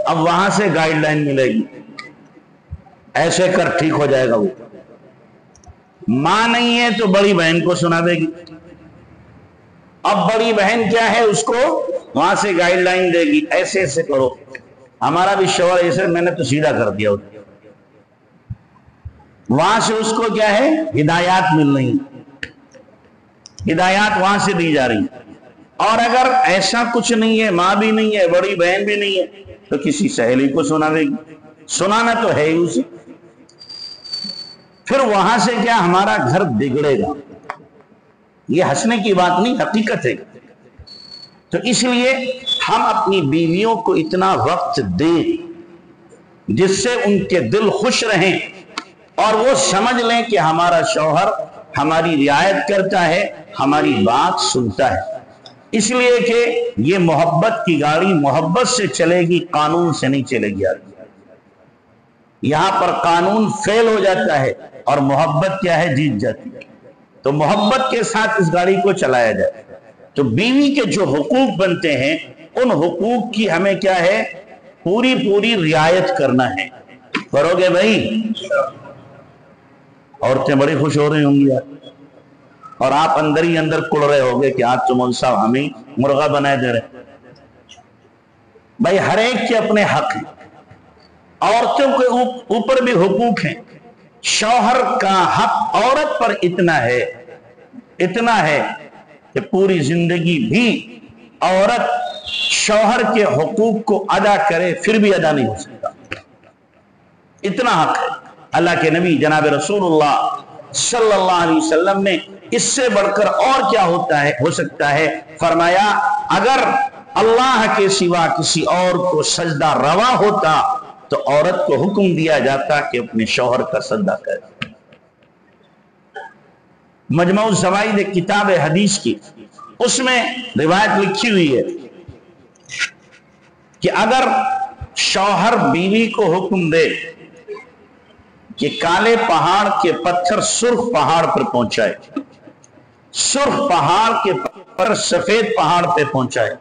اب وہاں سے گائیڈ لائن ملے گی, ایسے کر ٹھیک ہو جائے گا. وہ ماں نہیں ہے تو بڑی بہن کو سنا دے گی. اب بڑی بہن کیا ہے, اس کو وہاں سے گائیڈ لائن دے گی, ایسے ایسے کرو. ہمارا بھی شوہر ایسے, میں نے تو سیدھا کر دیا. وہاں سے اس کو کیا ہے ہدایات مل رہی, ہدایات وہاں سے دی جا رہی. اور اگر ایسا کچھ نہیں ہے, ماں بھی نہیں ہے, بڑی بہن بھی نہیں ہے, تو کسی سہیلی کو سنا دے گی. سنانا تو ہے ہی اسے. پھر وہاں سے کیا ہمارا گھر بگڑے گا. یہ ہنسنے کی بات نہیں, حقیقت ہے. تو اس لیے ہم اپنی بیویوں کو اتنا وقت دیں جس سے ان کے دل خوش رہیں اور وہ سمجھ لیں کہ ہمارا شوہر ہماری رعایت کرتا ہے, ہماری بات سنتا ہے. اس لیے کہ یہ محبت کی گاڑی محبت سے چلے گی, قانون سے نہیں چلے گی. یہاں پر قانون فیل ہو جاتا ہے اور محبت کیا ہے جیت جاتی ہے. تو محبت کے ساتھ اس گاڑی کو چلایا جائے. تو بیوی کے جو حقوق بنتے ہیں ان حقوق کی ہمیں کیا ہے پوری پوری رعایت کرنا ہے. کرو گے بھائی؟ عورتیں بڑی خوش ہو رہی ہوں گی یار, اور آپ اندر ہی اندر کڑ رہے ہوگے کہ آج تو مول صاحب ہمیں مرغا بنائے دے رہے. بھائی ہر ایک کے اپنے حق ہیں, عورتوں کے اوپر بھی حقوق ہیں. شوہر کا حق عورت پر اتنا ہے کہ پوری زندگی بھی عورت شوہر کے حقوق کو ادا کرے پھر بھی ادا نہیں ہو سکتا. اتنا حق ہے. اللہ کے نبی جناب رسول اللہ صلی اللہ علیہ وسلم نے اس سے بڑھ کر اور کیا ہو سکتا ہے فرمایا, اگر اللہ کے سوا کسی اور کو سجدہ روا ہوتا تو عورت کو حکم دیا جاتا کہ اپنے شوہر کا سجدہ کرے. مجموع الزوائد ایک کتاب حدیث کی, اس میں روایت لکھی ہوئی ہے کہ اگر شوہر بیوی کو حکم دے کہ کالے پہاڑ کے پتھر سرخ پہاڑ پر پہنچائے, سرخ پہاڑ کے پتھر سفید پہاڑ پہ پہنچائے,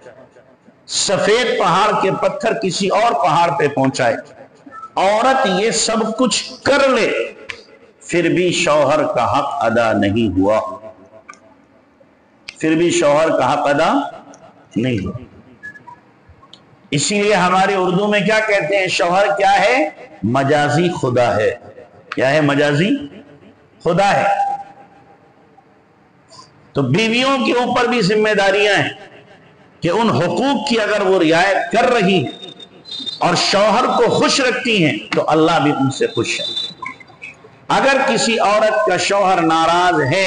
سفید پہاڑ کے پتھر کسی اور پہاڑ پہ پہنچائے, عورت یہ سب کچھ کر لے پھر بھی شوہر کا حق ادا نہیں ہوا, پھر بھی شوہر کا حق ادا نہیں ہوا. اسی لیے ہمارے اردو میں کیا کہتے ہیں, شوہر کیا ہے مجازی خدا ہے. کیا ہے مجازی خدا ہے. تو بیویوں کے اوپر بھی ذمہ داریاں ہیں کہ ان حقوق کی اگر وہ رعایت کر رہی اور شوہر کو خوش رکھتی ہیں تو اللہ بھی ان سے خوش ہے. اگر کسی عورت کا شوہر ناراض ہے,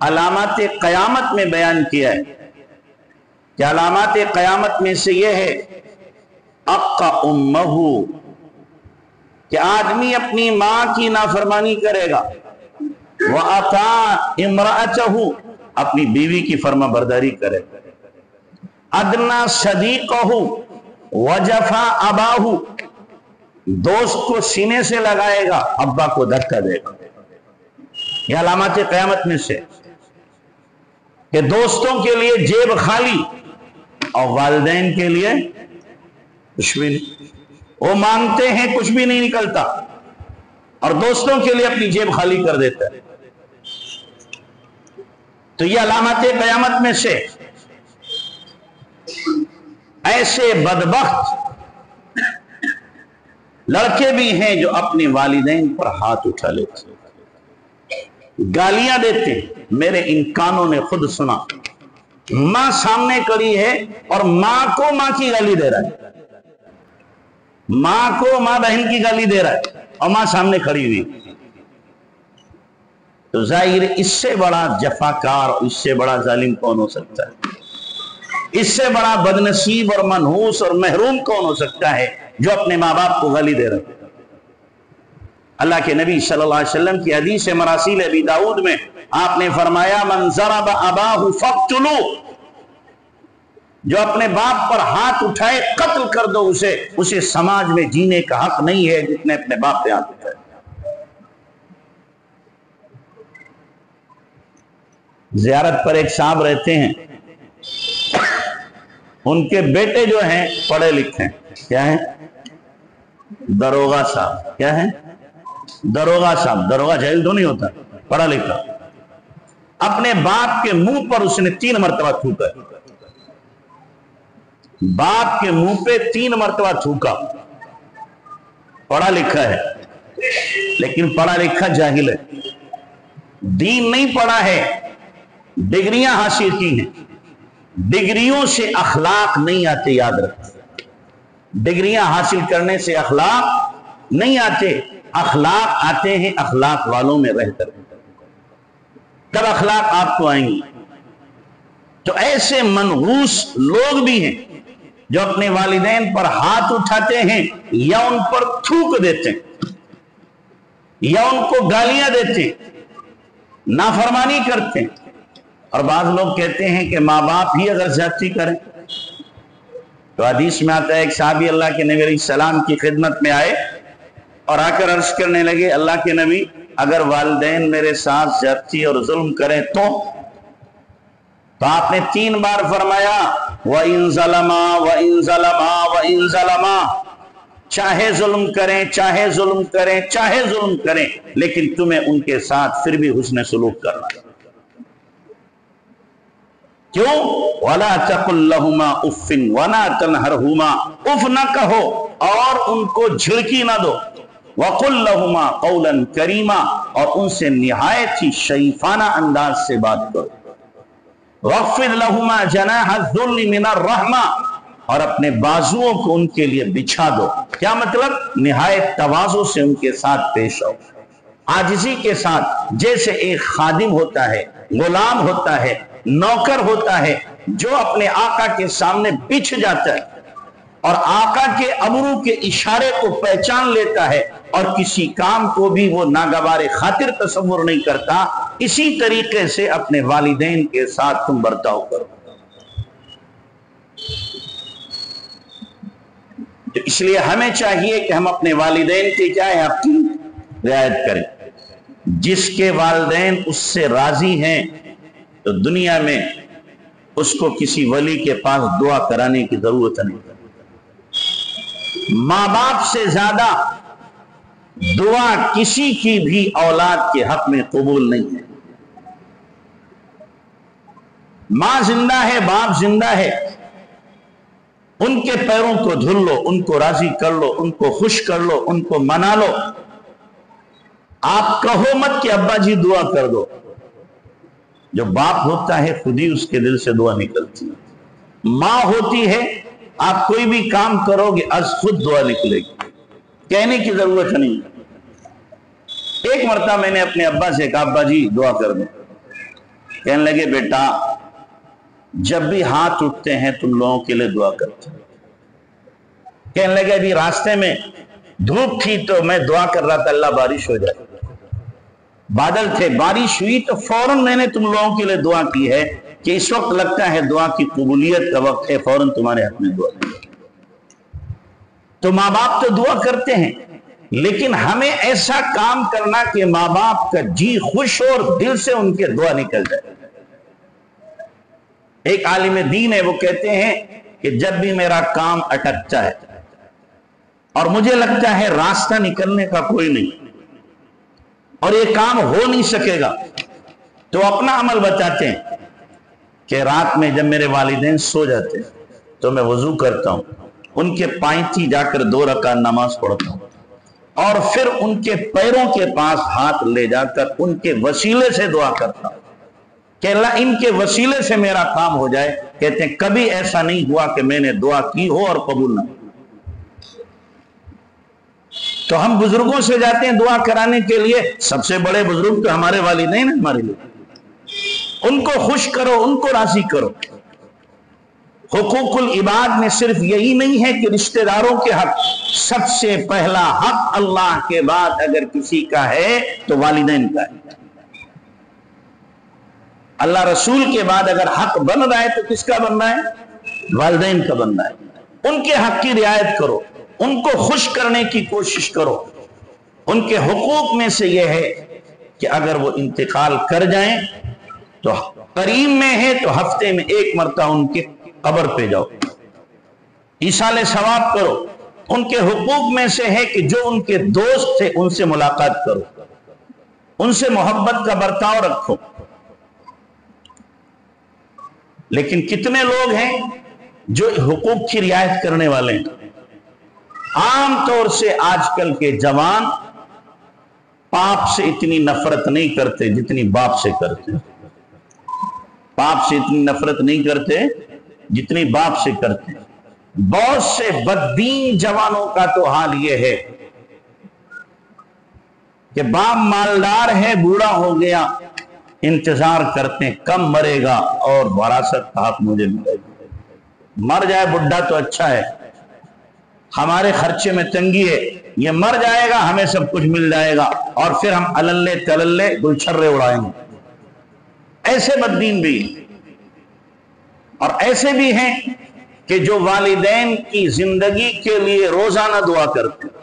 علامات قیامت میں بیان کیا ہے کہ علامات قیامت میں سے یہ ہے اقا امہو، کہ آدمی اپنی ماں کی نافرمانی کرے گا، وَأَطَاعَ امْرَأَتَهُ، اپنی بیوی کی فرما برداری کرے گا، ادنا صدیقہ وجفا اباہو، دوست کو سینے سے لگائے گا، ابا کو دھکا دے گا۔ یہ علامات قیامت میں سے کہ دوستوں کے لیے جیب خالی اور والدین کے لیے کچھ بھی نہیں، وہ مانگتے ہیں کچھ بھی نہیں نکلتا اور دوستوں کے لیے اپنی جیب خالی کر دیتا ہے۔ تو یہ علامات قیامت میں سے ایسے بدبخت لڑکے بھی ہیں جو اپنے والدین پر ہاتھ اٹھا لیتے، گالیاں دیتے۔ میرے ان کانوں نے خود سنا، ماں سامنے کھڑی ہے اور ماں کو ماں کی گالی دے رہا ہے، ماں کو ماں بہن کی گالی دے رہا ہے اور ماں سامنے کھڑی ہوئی۔ تو ظاہر اس سے بڑا جفاکار، اس سے بڑا ظالم کون ہو سکتا ہے؟ اس سے بڑا بدنصیب اور منحوس اور محروم کون ہو سکتا ہے جو اپنے ماں باپ کو گالی دے رہا ہے؟ اللہ کے نبی صلی اللہ علیہ وسلم کی حدیث مراسیل ابی داؤد میں آپ نے فرمایا من ضرب اباہ فاقتلوہ، جو اپنے باپ پر ہاتھ اٹھائے قتل کر دو اسے سماج میں جینے کا حق نہیں ہے جس نے اپنے باپ پہ ہاتھ اٹھائے۔ زیارت پر ایک صاحب رہتے ہیں، ان کے بیٹے جو ہیں پڑھے لکھے ہیں، کیا ہیں؟ دروغہ صاحب۔ کیا ہے؟ دروغہ صاحب۔ دروغہ جاہل تو نہیں ہوتا، پڑھا لکھا۔ اپنے باپ کے منہ پر اس نے 3 مرتبہ تھوکا، باپ کے منہ پہ 3 مرتبہ تھوکا۔ پڑھا لکھا ہے لیکن پڑھا لکھا جاہل ہے، دین نہیں پڑھا ہے، ڈگریاں حاصل کی ہیں، ڈگریوں سے اخلاق نہیں آتے، یاد رکھیں، ڈگریاں حاصل کرنے سے اخلاق نہیں آتے، اخلاق آتے ہیں اخلاق والوں میں رہ کر۔ کب اخلاق آپ کو آئیں گی؟ تو ایسے منحوس لوگ بھی ہیں جو اپنے والدین پر ہاتھ اٹھاتے ہیں یا ان پر تھوک دیتے ہیں یا ان کو گالیاں دیتے ہیں، نافرمانی کرتے ہیں۔ اور بعض لوگ کہتے ہیں کہ ماں باپ ہی اگر زیادتی کریں تو حدیث میں آتا ہے ایک صحابی اللہ کے نبی علیہ السلام کی خدمت میں آئے اور آ کر عرض کرنے لگے اللہ کے نبی اگر والدین میرے ساتھ زیادتی اور ظلم کریں تو آپ نے 3 بار فرمایا وَإِن ظَلَمَا وَإِن ظَلَمَا وَإِن ظَلَمَا، چاہے ظلم کریں چاہے ظلم کریں چاہے ظلم کریں لیکن تمہیں ان کے ساتھ پھر بھی حسن سلوک کرنا ہے۔ کیوں؟ وَلَا تَقُلْ لَهُمَا اُفٍّ وَلَا تَنْهَرْهُمَا، اف نہ کہو اور ان کو جھڑکی نہ دو، وَقُلْ لَهُمَا قَوْلًا كَرِيمًا، اور ان سے نہایت ہی شریفانہ انداز سے بات کرو، وَاخْفِضْ لَهُمَا جَنَاحَ الذُّلِّ مِنَ الرَّحْمَةِ، اور اپنے بازوؤں کو ان کے لیے بچھا دو۔ کیا مطلب؟ نہایت تواضع سے ان کے ساتھ پیش آؤ، عاجزی کے ساتھ، جیسے ایک خادم ہوتا ہے، غلام ہوتا ہے، نوکر ہوتا ہے جو اپنے آقا کے سامنے بچھ جاتا ہے اور آقا کے ابرو کے اشارے کو پہچان لیتا ہے اور کسی کام کو بھی وہ ناگوار خاطر تصور نہیں کرتا، اسی طریقے سے اپنے والدین کے ساتھ تم برتاؤ کرو۔ تو اس لیے ہمیں چاہیے کہ ہم اپنے والدین کی کیا ہے آپ کی رعایت کریں۔ جس کے والدین اس سے راضی ہیں تو دنیا میں اس کو کسی ولی کے پاس دعا کرانے کی ضرورت نہیں۔ ماں باپ سے زیادہ دعا کسی کی بھی اولاد کے حق میں قبول نہیں ہے۔ ماں زندہ ہے، باپ زندہ ہے، ان کے پیروں کو دھل لو، ان کو راضی کر لو، ان کو خوش کر لو، ان کو منا لو۔ آپ کہو مت کہ ابا جی دعا کر دو، جو باپ ہوتا ہے خود ہی اس کے دل سے دعا نکلتی ہے۔ ماں ہوتی ہے آپ کوئی بھی کام کرو گے از خود دعا نکلے گی، کہنے کی ضرورت نہیں۔ ایک مرتبہ میں نے اپنے ابا سے کہا ابا جی دعا کر دو، کہنے لگے بیٹا جب بھی ہاتھ اٹھتے ہیں تم لوگوں کے لیے دعا کرتے ہیں. کہنے لگے ابھی راستے میں دھوپ تھی تو میں دعا کر رہا تھا اللہ بارش ہو جائے. بادل تھے، بارش ہوئی تو فوراً میں نے تم لوگوں کے لیے دعا کی ہے کہ اس وقت لگتا ہے دعا کی قبولیت کا وقت ہے، فوراً تمہارے حق میں دعا کی. تو ماں باپ تو دعا کرتے ہیں، لیکن ہمیں ایسا کام کرنا کہ ماں باپ کا جی خوش ہو اور دل سے ان کے دعا نکل جائے. ایک عالم دین ہے، وہ کہتے ہیں کہ جب بھی میرا کام اٹکتا ہے اور مجھے لگتا ہے راستہ نکلنے کا کوئی نہیں اور یہ کام ہو نہیں سکے گا، تو اپنا عمل بتاتے ہیں کہ رات میں جب میرے والدین سو جاتے ہیں تو میں وضو کرتا ہوں، ان کے پائنتی جا کر 2 رکعت نماز پڑھتا ہوں اور پھر ان کے پیروں کے پاس ہاتھ لے جا کر ان کے وسیلے سے دعا کرتا ہوں کہ اللہ ان کے وسیلے سے میرا کام ہو جائے. کہتے ہیں کبھی ایسا نہیں ہوا کہ میں نے دعا کی ہو اور قبول نہ ہو. تو ہم بزرگوں سے جاتے ہیں دعا کرانے کے لیے. سب سے بڑے بزرگ تو ہمارے والدین ہیں ہمارے لیے. ان کو خوش کرو، ان کو راضی کرو. حقوق العباد میں صرف یہی نہیں ہے کہ رشتہ داروں کے حق، سب سے پہلا حق اللہ کے بعد اگر کسی کا ہے تو والدین کا ہے. اللہ رسول کے بعد اگر حق بن رہا ہے تو کس کا بن رہا ہے؟ والدین کا بن رہا ہے. ان کے حق کی رعایت کرو، ان کو خوش کرنے کی کوشش کرو. ان کے حقوق میں سے یہ ہے کہ اگر وہ انتقال کر جائیں تو قریب میں ہے تو ہفتے میں 1 مرتبہ ان کے قبر پہ جاؤ، ایصال ثواب کرو. ان کے حقوق میں سے ہے کہ جو ان کے دوست تھے ان سے ملاقات کرو، ان سے محبت کا برتاؤ رکھو. لیکن کتنے لوگ ہیں جو حقوق کی رعایت کرنے والے ہیں؟ عام طور سے آج کل کے جوان باپ سے اتنی نفرت نہیں کرتے جتنی باپ سے کرتے. باپ سے اتنی نفرت نہیں کرتے جتنی باپ سے کرتے. بہت سے بددین جوانوں کا تو حال یہ ہے کہ باپ مالدار ہے، بوڑھا ہو گیا، انتظار کرتے ہیں کم مرے گا اور وراثت کا حق مجھے ملے گا. مر جائے بڈھا تو اچھا ہے، ہمارے خرچے میں تنگی ہے، یہ مر جائے گا ہمیں سب کچھ مل جائے گا اور پھر ہم اللے تللے گلچھرے اڑائیں گے. ایسے بددین بھی ہیں. اور ایسے بھی ہیں کہ جو والدین کی زندگی کے لیے روزانہ دعا کرتے ہیں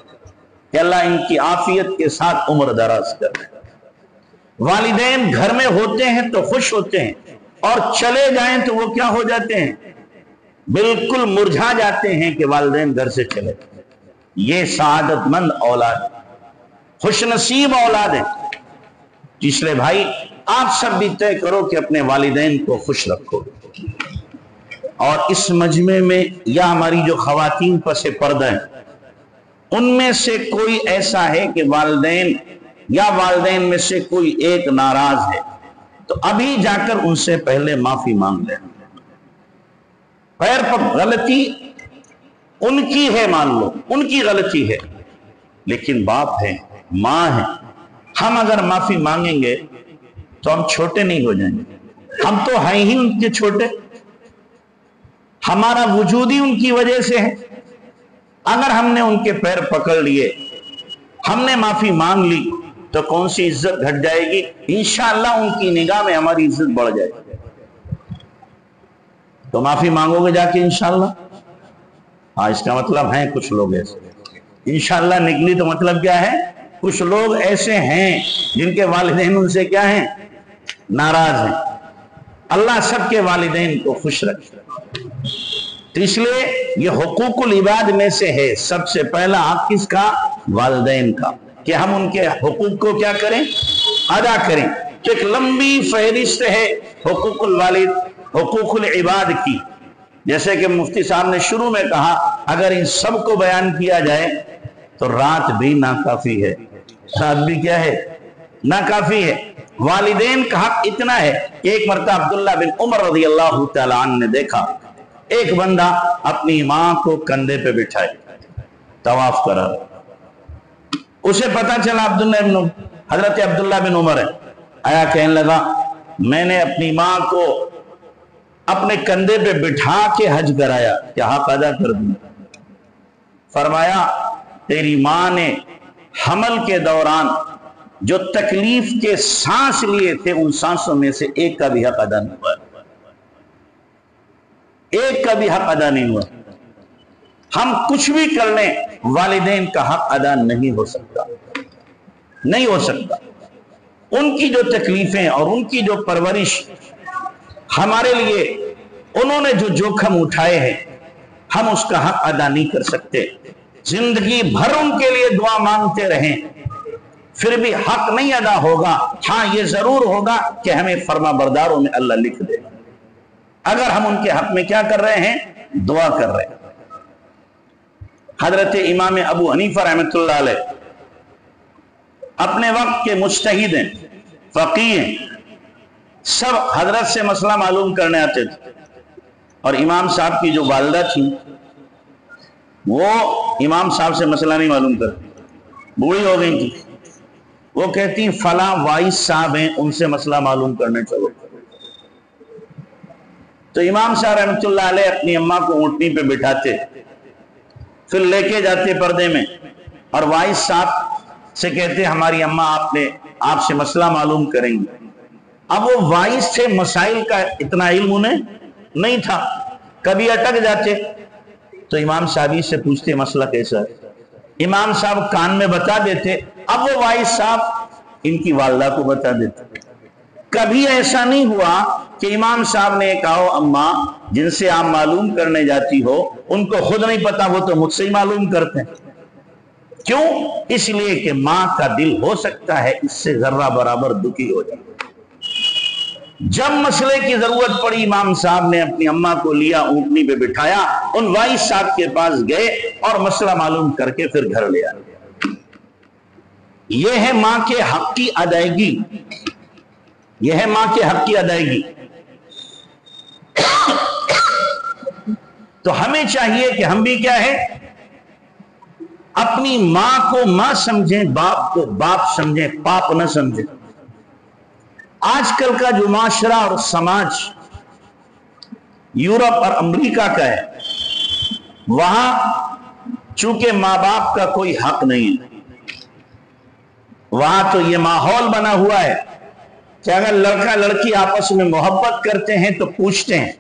کہ اللہ ان کی عافیت کے ساتھ عمر دراز کر. والدین گھر میں ہوتے ہیں تو خوش ہوتے ہیں اور چلے جائیں تو وہ کیا ہو جاتے ہیں؟ بالکل مرجھا جاتے ہیں کہ والدین گھر سے چلے. یہ سعادت مند اولاد، خوش نصیب اولاد ہے. اس لیے بھائی آپ سب بھی طے کرو کہ اپنے والدین کو خوش رکھو. اور اس مجمع میں یا ہماری جو خواتین پس پردہ ہیں ان میں سے کوئی ایسا ہے کہ والدین یا والدین میں سے کوئی ایک ناراض ہے تو ابھی جا کر ان سے پہلے معافی مانگ لیں. خیر پر غلطی ان کی ہے، مان لو ان کی غلطی ہے، لیکن باپ ہے، ماں ہے. ہم اگر معافی مانگیں گے تو ہم چھوٹے نہیں ہو جائیں گے. ہم تو ہیں ہی ان کے چھوٹے، ہمارا وجود ہی ان کی وجہ سے ہے. اگر ہم نے ان کے پیر پکڑ لیے، ہم نے معافی مانگ لی تو کون سی عزت گھٹ جائے گی؟ انشاءاللہ ان کی نگاہ میں ہماری عزت بڑھ جائے گی. تو معافی مانگو گے جا کے انشاءاللہ؟ ہاں، اس کا مطلب ہے کچھ لوگ ایسے. انشاءاللہ نکلی تو مطلب کیا ہے؟ کچھ لوگ ایسے ہیں جن کے والدین ان سے کیا ہیں؟ ناراض ہیں. اللہ سب کے والدین کو خوش رکھے. تو اس لیے یہ حقوق العباد میں سے ہے. سب سے پہلا حق کس کا؟ والدین کا، کہ ہم ان کے حقوق کو کیا کریں؟ ادا کریں. تو ایک لمبی فہرست ہے حقوق الوالد، حقوق العباد کی. جیسے کہ مفتی صاحب نے شروع میں کہا اگر ان سب کو بیان کیا جائے تو رات بھی ناکافی ہے. رات بھی کیا ہے؟ ناکافی ہے. والدین کا حق اتنا ہے کہ ایک مرتبہ عبداللہ بن عمر رضی اللہ تعالیٰ عنہ نے دیکھا ایک بندہ اپنی ماں کو کندھے پہ بٹھائے طواف کرا. اسے پتا چلا حضرت عبداللہ بن عمر ہے. آیا کہنے لگا میں نے اپنی ماں کو اپنے کندھے پہ بٹھا کے حج کرایا، کیا حق ادا کر دیا؟ فرمایا تیری ماں نے حمل کے دوران جو تکلیف کے سانس لیے تھے ان سانسوں میں سے ایک کا بھی حق ادا نہیں ہوا، ایک کا بھی حق ادا نہیں ہوا۔ ہم کچھ بھی کر لیں والدین کا حق ادا نہیں ہو سکتا، نہیں ہو سکتا۔ ان کی جو تکلیفیں اور ان کی جو پرورش ہمارے لیے انہوں نے جو جوخم اٹھائے ہیں ہم اس کا حق ادا نہیں کر سکتے۔ زندگی بھر ان کے لیے دعا مانگتے رہیں پھر بھی حق نہیں ادا ہوگا۔ ہاں یہ ضرور ہوگا کہ ہمیں فرما برداروں میں اللہ لکھ دے اگر ہم ان کے حق میں کیا کر رہے ہیں؟ دعا کر رہے ہیں۔ حضرت امام ابو حنیفہ رحمۃ اللہ علیہ اپنے وقت کے مجتہد ہیں، فقیہ ہیں، سب حضرت سے مسئلہ معلوم کرنے آتے تھے، اور امام صاحب کی جو والدہ تھی وہ امام صاحب سے مسئلہ نہیں معلوم کرتی، بوڑھی ہو گئی تھی، وہ کہتی فلاں وائس صاحب ہیں ان سے مسئلہ معلوم کرنے چلو۔ تو امام صاحب رحمۃ اللہ علیہ اپنی اماں کو اونٹنی پہ بٹھاتے، پھر لے کے جاتے پردے میں، اور وائس صاحب سے کہتے ہماری اماں آپ سے مسئلہ معلوم کریں گی۔ اب وہ وائس سے مسائل کا اتنا علم انہیں نہیں تھا، کبھی اٹک جاتے تو امام صاحب سے پوچھتے مسئلہ کیسا ہے، امام صاحب کان میں بتا دیتے، اب وہ وائس صاحب ان کی والدہ کو بتا دیتے۔ کبھی ایسا نہیں ہوا کہ امام صاحب نے کہا اماں جن سے آپ معلوم کرنے جاتی ہو ان کو خود نہیں پتا، وہ تو مجھ سے ہی معلوم کرتے ہیں۔ کیوں؟ اس لیے کہ ماں کا دل ہو سکتا ہے اس سے ذرہ برابر دکھی ہو جائے۔ جب مسئلے کی ضرورت پڑی امام صاحب نے اپنی اماں کو لیا، اونٹنی پہ بٹھایا، ان وائس صاحب کے پاس گئے اور مسئلہ معلوم کر کے پھر گھر لے آئے۔ یہ ہے ماں کے حق کی ادائیگی، یہ ہے ماں کے حق کی ادائیگی۔ تو ہمیں چاہیے کہ ہم بھی کیا ہے، اپنی ماں کو ماں سمجھیں، باپ کو باپ سمجھیں، پاپ نہ سمجھیں۔ آج کل کا جو معاشرہ اور سماج یورپ اور امریکہ کا ہے، وہاں چونکہ ماں باپ کا کوئی حق نہیں ہے، وہاں تو یہ ماحول بنا ہوا ہے کہ اگر لڑکا لڑکی آپس میں محبت کرتے ہیں تو پوچھتے ہیں،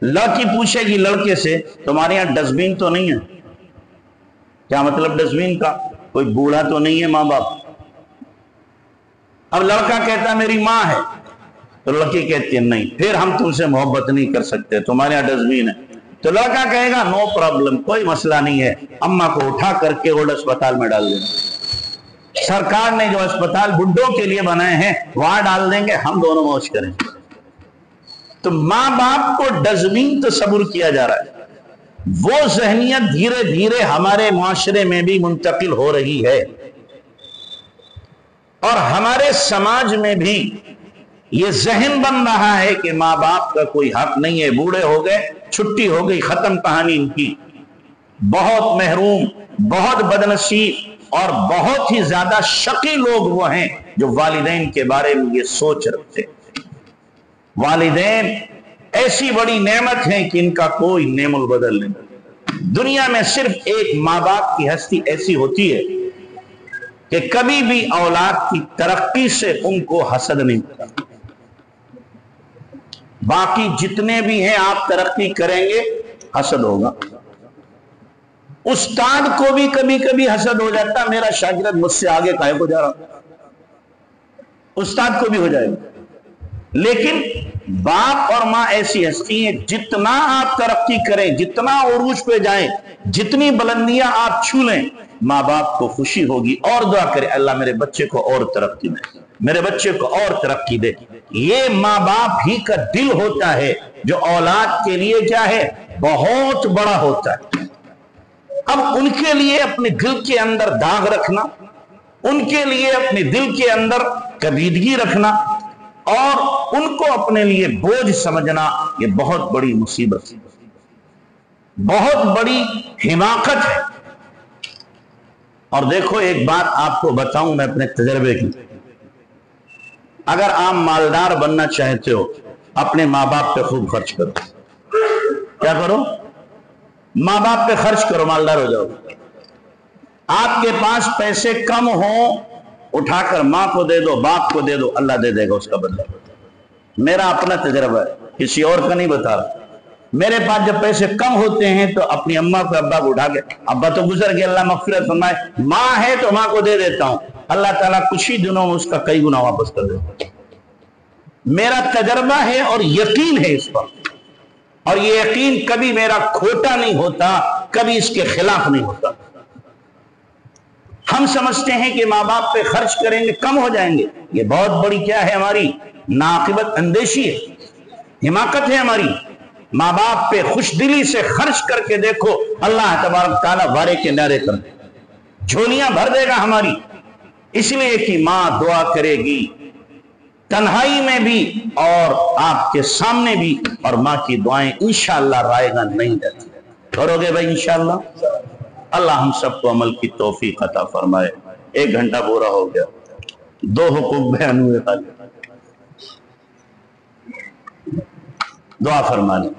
لڑکی پوچھے گی لڑکے سے تمہارے یہاں ڈسٹبن تو نہیں ہے؟ کیا مطلب ڈسٹبن کا؟ کوئی بوڑھا تو نہیں ہے ماں باپ؟ اب لڑکا کہتا میری ماں ہے، تو لڑکی کہتی ہے نہیں، پھر ہم تم سے محبت نہیں کر سکتے، تمہارے یہاں ڈسٹبن ہے۔ تو لڑکا کہے گا نو پرابلم، کوئی مسئلہ نہیں ہے، اماں کو اٹھا کر کے اولڈ اسپتال میں ڈال دینا، سرکار نے جو اسپتال بڈھوں کے لیے بنائے ہیں وہاں ڈال دیں گے، ہم دونوں موج کریں۔ تو ماں باپ کو ڈسٹبن تصور کیا جا رہا ہے، وہ ذہنیت دھیرے دھیرے ہمارے معاشرے میں بھی منتقل ہو رہی ہے، اور ہمارے سماج میں بھی یہ ذہن بن رہا ہے کہ ماں باپ کا کوئی حق نہیں ہے، بوڑھے ہو گئے، چھٹی ہو گئی، ختم کہانی ان کی۔ بہت محروم، بہت بدنصیب اور بہت ہی زیادہ شقی لوگ وہ ہیں جو والدین کے بارے میں یہ سوچ رکھتے۔ والدین ایسی بڑی نعمت ہیں کہ ان کا کوئی نعم البدل نہیں۔ دنیا میں صرف ایک ماں باپ کی ہستی ایسی ہوتی ہے کہ کبھی بھی اولاد کی ترقی سے ان کو حسد نہیں ہوتا، باقی جتنے بھی ہیں آپ ترقی کریں گے حسد ہوگا۔ استاد کو بھی کبھی کبھی حسد ہو جاتا، میرا شاگرد مجھ سے آگے کاہے کو جا رہا، استاد کو بھی ہو جائے گا۔ لیکن باپ اور ماں ایسی ہستی ہیں جتنا آپ ترقی کریں، جتنا عروج پہ جائیں، جتنی بلندیاں آپ چھو لیں، ماں باپ کو خوشی ہوگی اور دعا کرے اللہ میرے بچے کو اور ترقی دے، میرے بچے کو اور ترقی دے۔ یہ ماں باپ ہی کا دل ہوتا ہے جو اولاد کے لیے کیا ہے، بہت بڑا ہوتا ہے۔ اب ان کے لیے اپنے دل کے اندر داغ رکھنا، ان کے لیے اپنے دل کے اندر کبیدگی رکھنا اور ان کو اپنے لیے بوجھ سمجھنا، یہ بہت بڑی مصیبت ہے، بہت بڑی حماقت ہے۔ اور دیکھو ایک بات آپ کو بتاؤں میں اپنے تجربے کی، اگر آپ مالدار بننا چاہتے ہو اپنے ماں باپ پہ خوب خرچ کرو. کیا کرو؟ ماں باپ پہ خرچ کرو، مالدار ہو جاؤ. آپ کے پاس پیسے کم ہوں، اٹھا کر ماں کو دے دو، باپ کو دے دو، اللہ دے دے گا اس کا بدلہ. میرا اپنا تجربہ ہے، کسی اور کا نہیں بتا رہا. میرے پاس جب پیسے کم ہوتے ہیں تو اپنی اماں کو ابا کو اٹھا کے، ابا تو گزر گیا اللہ مغفرت فرمائے، ماں ہے تو ماں کو دے دیتا ہوں، اللہ تعالیٰ کچھ ہی دنوں میں اس کا کئی گنا واپس کر دیتا. میرا تجربہ ہے اور یقین ہے اس پر، اور یہ یقین کبھی میرا کھوٹا نہیں ہوتا، کبھی اس کے خلاف نہیں ہوتا. ہم سمجھتے ہیں کہ ماں باپ پہ خرچ کریں گے کم ہو جائیں گے. یہ بہت بڑی کیا ہے، ہماری ناقبت اندیشی ہے، حماقت ہے ہماری. ماں باپ پہ خوش دلی سے خرچ کر کے دیکھو، اللہ تبارک تعالیٰ وارے کے نعرے کر دے، جھولیاں بھر دے گا ہماری. اس لیے کہ ماں دعا کرے گی تنہائی میں بھی اور آپ کے سامنے بھی، اور ماں کی دعائیں انشاءاللہ رائے گا نہیں رہتی. کرو گے بھائی انشاءاللہ؟ اللہ ہم سب کو عمل کی توفیق عطا فرمائے. 1 گھنٹہ پورا ہو گیا، 2 حقوق بیان ہوئے. دعا فرمائے.